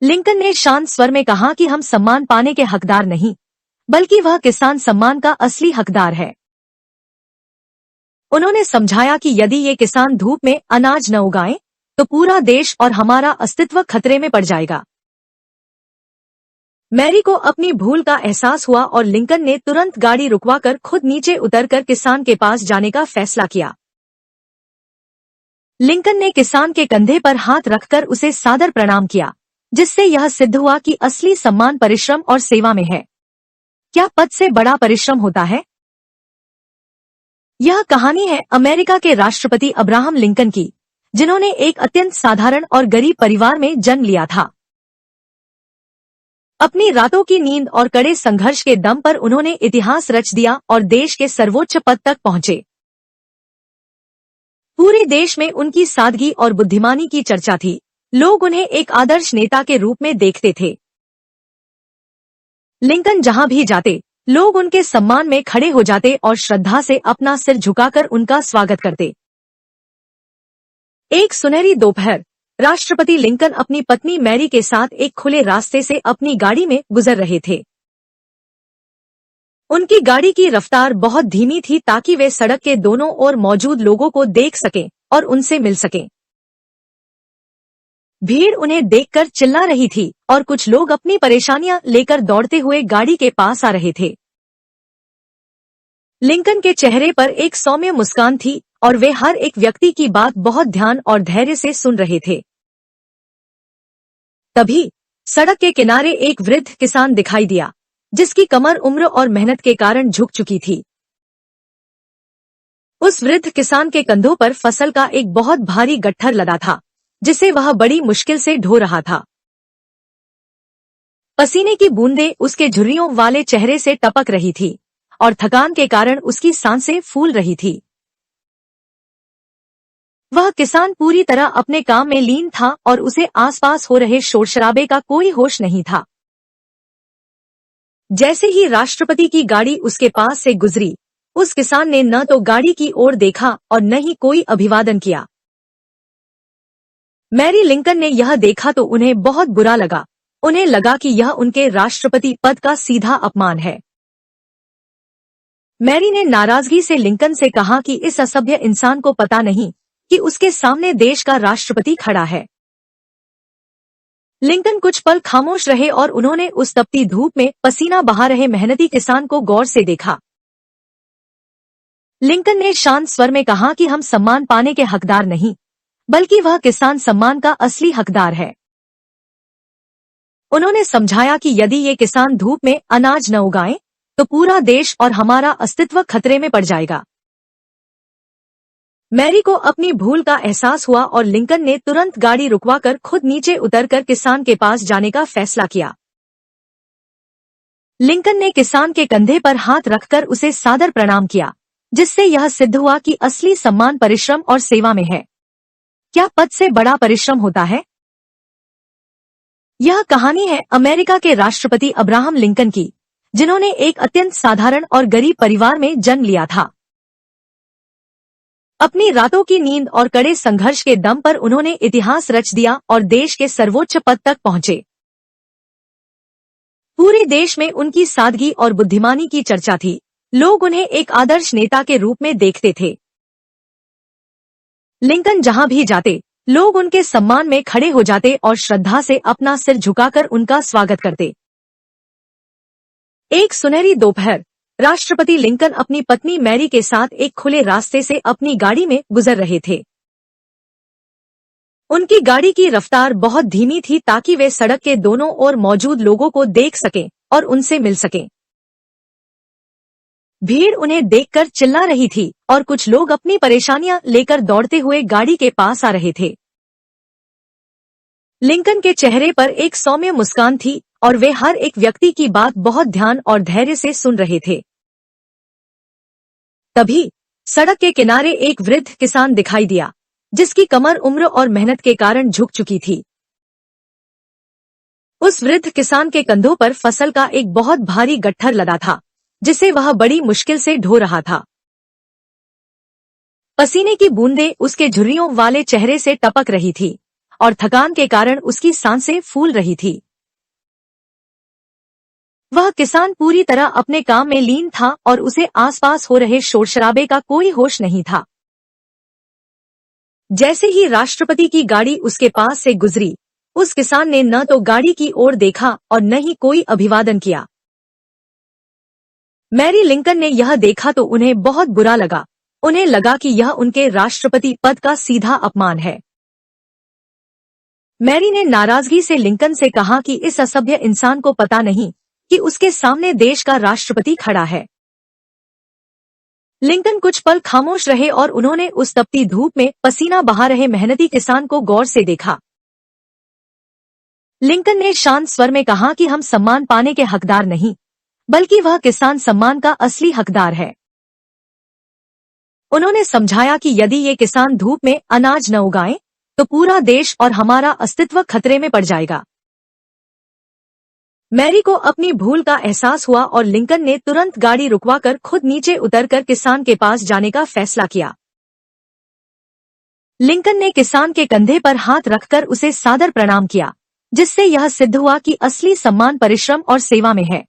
लिंकन ने शांत स्वर में कहा कि हम सम्मान पाने के हकदार नहीं, बल्कि वह किसान सम्मान का असली हकदार है। उन्होंने समझाया कि यदि ये किसान धूप में अनाज न उगाएं, तो पूरा देश और हमारा अस्तित्व खतरे में पड़ जाएगा। मैरी को अपनी भूल का एहसास हुआ और लिंकन ने तुरंत गाड़ी रुकवाकर खुद नीचे उतरकर किसान के पास जाने का फैसला किया। लिंकन ने किसान के कंधे पर हाथ रखकर उसे सादर प्रणाम किया, जिससे यह सिद्ध हुआ कि असली सम्मान परिश्रम और सेवा में है। क्या पद से बड़ा परिश्रम होता है? यह कहानी है अमेरिका के राष्ट्रपति अब्राहम लिंकन की, जिन्होंने एक अत्यंत साधारण और गरीब परिवार में जन्म लिया था। अपनी रातों की नींद और कड़े संघर्ष के दम पर उन्होंने इतिहास रच दिया और देश के सर्वोच्च पद तक पहुंचे। पूरे देश में उनकी सादगी और बुद्धिमानी की चर्चा थी। लोग उन्हें एक आदर्श नेता के रूप में देखते थे। लिंकन जहां भी जाते, लोग उनके सम्मान में खड़े हो जाते और श्रद्धा से अपना सिर झुकाकर उनका स्वागत करते। एक सुनहरी दोपहर, राष्ट्रपति लिंकन अपनी पत्नी मैरी के साथ एक खुले रास्ते से अपनी गाड़ी में गुजर रहे थे। उनकी गाड़ी की रफ्तार बहुत धीमी थी ताकि वे सड़क के दोनों ओर मौजूद लोगों को देख सकें और उनसे मिल सकें। भीड़ उन्हें देखकर चिल्ला रही थी और कुछ लोग अपनी परेशानियां लेकर दौड़ते हुए गाड़ी के पास आ रहे थे। लिंकन के चेहरे पर एक सौम्य मुस्कान थी और वे हर एक व्यक्ति की बात बहुत ध्यान और धैर्य से सुन रहे थे। तभी सड़क के किनारे एक वृद्ध किसान दिखाई दिया, जिसकी कमर उम्र और मेहनत के कारण झुक चुकी थी। उस वृद्ध किसान के कंधों पर फसल का एक बहुत भारी गट्ठर लदा था, जिसे वह बड़ी मुश्किल से ढो रहा था। पसीने की बूंदें उसके झुर्रियों वाले चेहरे से टपक रही थी और थकान के कारण उसकी सांसें फूल रही थी। वह किसान पूरी तरह अपने काम में लीन था और उसे आसपास हो रहे शोर शराबे का कोई होश नहीं था। जैसे ही राष्ट्रपति की गाड़ी उसके पास से गुजरी, उस किसान ने न तो गाड़ी की ओर देखा और न ही कोई अभिवादन किया। मैरी लिंकन ने यह देखा तो उन्हें बहुत बुरा लगा। उन्हें लगा कि यह उनके राष्ट्रपति पद का सीधा अपमान है। मैरी ने नाराजगी से लिंकन से कहा कि इस असभ्य इंसान को पता नहीं कि उसके सामने देश का राष्ट्रपति खड़ा है। लिंकन कुछ पल खामोश रहे और उन्होंने उस तपती धूप में पसीना बहा रहे मेहनती किसान को गौर से देखा। लिंकन ने शांत स्वर में कहा कि हम सम्मान पाने के हकदार नहीं, बल्कि वह किसान सम्मान का असली हकदार है। उन्होंने समझाया कि यदि ये किसान धूप में अनाज न उगाएं, तो पूरा देश और हमारा अस्तित्व खतरे में पड़ जाएगा। मैरी को अपनी भूल का एहसास हुआ और लिंकन ने तुरंत गाड़ी रुकवाकर खुद नीचे उतरकर किसान के पास जाने का फैसला किया। लिंकन ने किसान के कंधे पर हाथ रखकर उसे सादर प्रणाम किया, जिससे यह सिद्ध हुआ कि असली सम्मान परिश्रम और सेवा में है। क्या पद से बड़ा परिश्रम होता है? यह कहानी है अमेरिका के राष्ट्रपति अब्राहम लिंकन की, जिन्होंने एक अत्यंत साधारण और गरीब परिवार में जन्म लिया था। अपनी रातों की नींद और कड़े संघर्ष के दम पर उन्होंने इतिहास रच दिया और देश के सर्वोच्च पद तक पहुंचे। पूरे देश में उनकी सादगी और बुद्धिमानी की चर्चा थी। लोग उन्हें एक आदर्श नेता के रूप में देखते थे। लिंकन जहां भी जाते, लोग उनके सम्मान में खड़े हो जाते और श्रद्धा से अपना सिर झुकाकर उनका स्वागत करते। एक सुनहरी दोपहर, राष्ट्रपति लिंकन अपनी पत्नी मैरी के साथ एक खुले रास्ते से अपनी गाड़ी में गुजर रहे थे। उनकी गाड़ी की रफ्तार बहुत धीमी थी ताकि वे सड़क के दोनों ओर मौजूद लोगों को देख सकें और उनसे मिल सकें। भीड़ उन्हें देखकर चिल्ला रही थी और कुछ लोग अपनी परेशानियां लेकर दौड़ते हुए गाड़ी के पास आ रहे थे। लिंकन के चेहरे पर एक सौम्य मुस्कान थी और वे हर एक व्यक्ति की बात बहुत ध्यान और धैर्य से सुन रहे थे। तभी सड़क के किनारे एक वृद्ध किसान दिखाई दिया, जिसकी कमर उम्र और मेहनत के कारण झुक चुकी थी। उस वृद्ध किसान के कंधों पर फसल का एक बहुत भारी गट्ठर लदा था, जिसे वह बड़ी मुश्किल से ढो रहा था। पसीने की बूंदें उसके झुर्रियों वाले चेहरे से टपक रही थी और थकान के कारण उसकी सांसें फूल रही थी। वह किसान पूरी तरह अपने काम में लीन था और उसे आसपास हो रहे शोर शराबे का कोई होश नहीं था। जैसे ही राष्ट्रपति की गाड़ी उसके पास से गुजरी, उस किसान ने न तो गाड़ी की ओर देखा और न ही कोई अभिवादन किया। मैरी लिंकन ने यह देखा तो उन्हें बहुत बुरा लगा। उन्हें लगा कि यह उनके राष्ट्रपति पद का सीधा अपमान है। मैरी ने नाराजगी से लिंकन से कहा कि इस असभ्य इंसान को पता नहीं कि उसके सामने देश का राष्ट्रपति खड़ा है। लिंकन कुछ पल खामोश रहे और उन्होंने उस तपती धूप में पसीना बहा रहे मेहनती किसान को गौर से देखा। लिंकन ने शांत स्वर में कहा कि हम सम्मान पाने के हकदार नहीं, बल्कि वह किसान सम्मान का असली हकदार है। उन्होंने समझाया कि यदि ये किसान धूप में अनाज न उगाएं, तो पूरा देश और हमारा अस्तित्व खतरे में पड़ जाएगा। मैरी को अपनी भूल का एहसास हुआ और लिंकन ने तुरंत गाड़ी रुकवाकर खुद नीचे उतरकर किसान के पास जाने का फैसला किया। लिंकन ने किसान के कंधे पर हाथ रखकर उसे सादर प्रणाम किया, जिससे यह सिद्ध हुआ कि असली सम्मान परिश्रम और सेवा में है।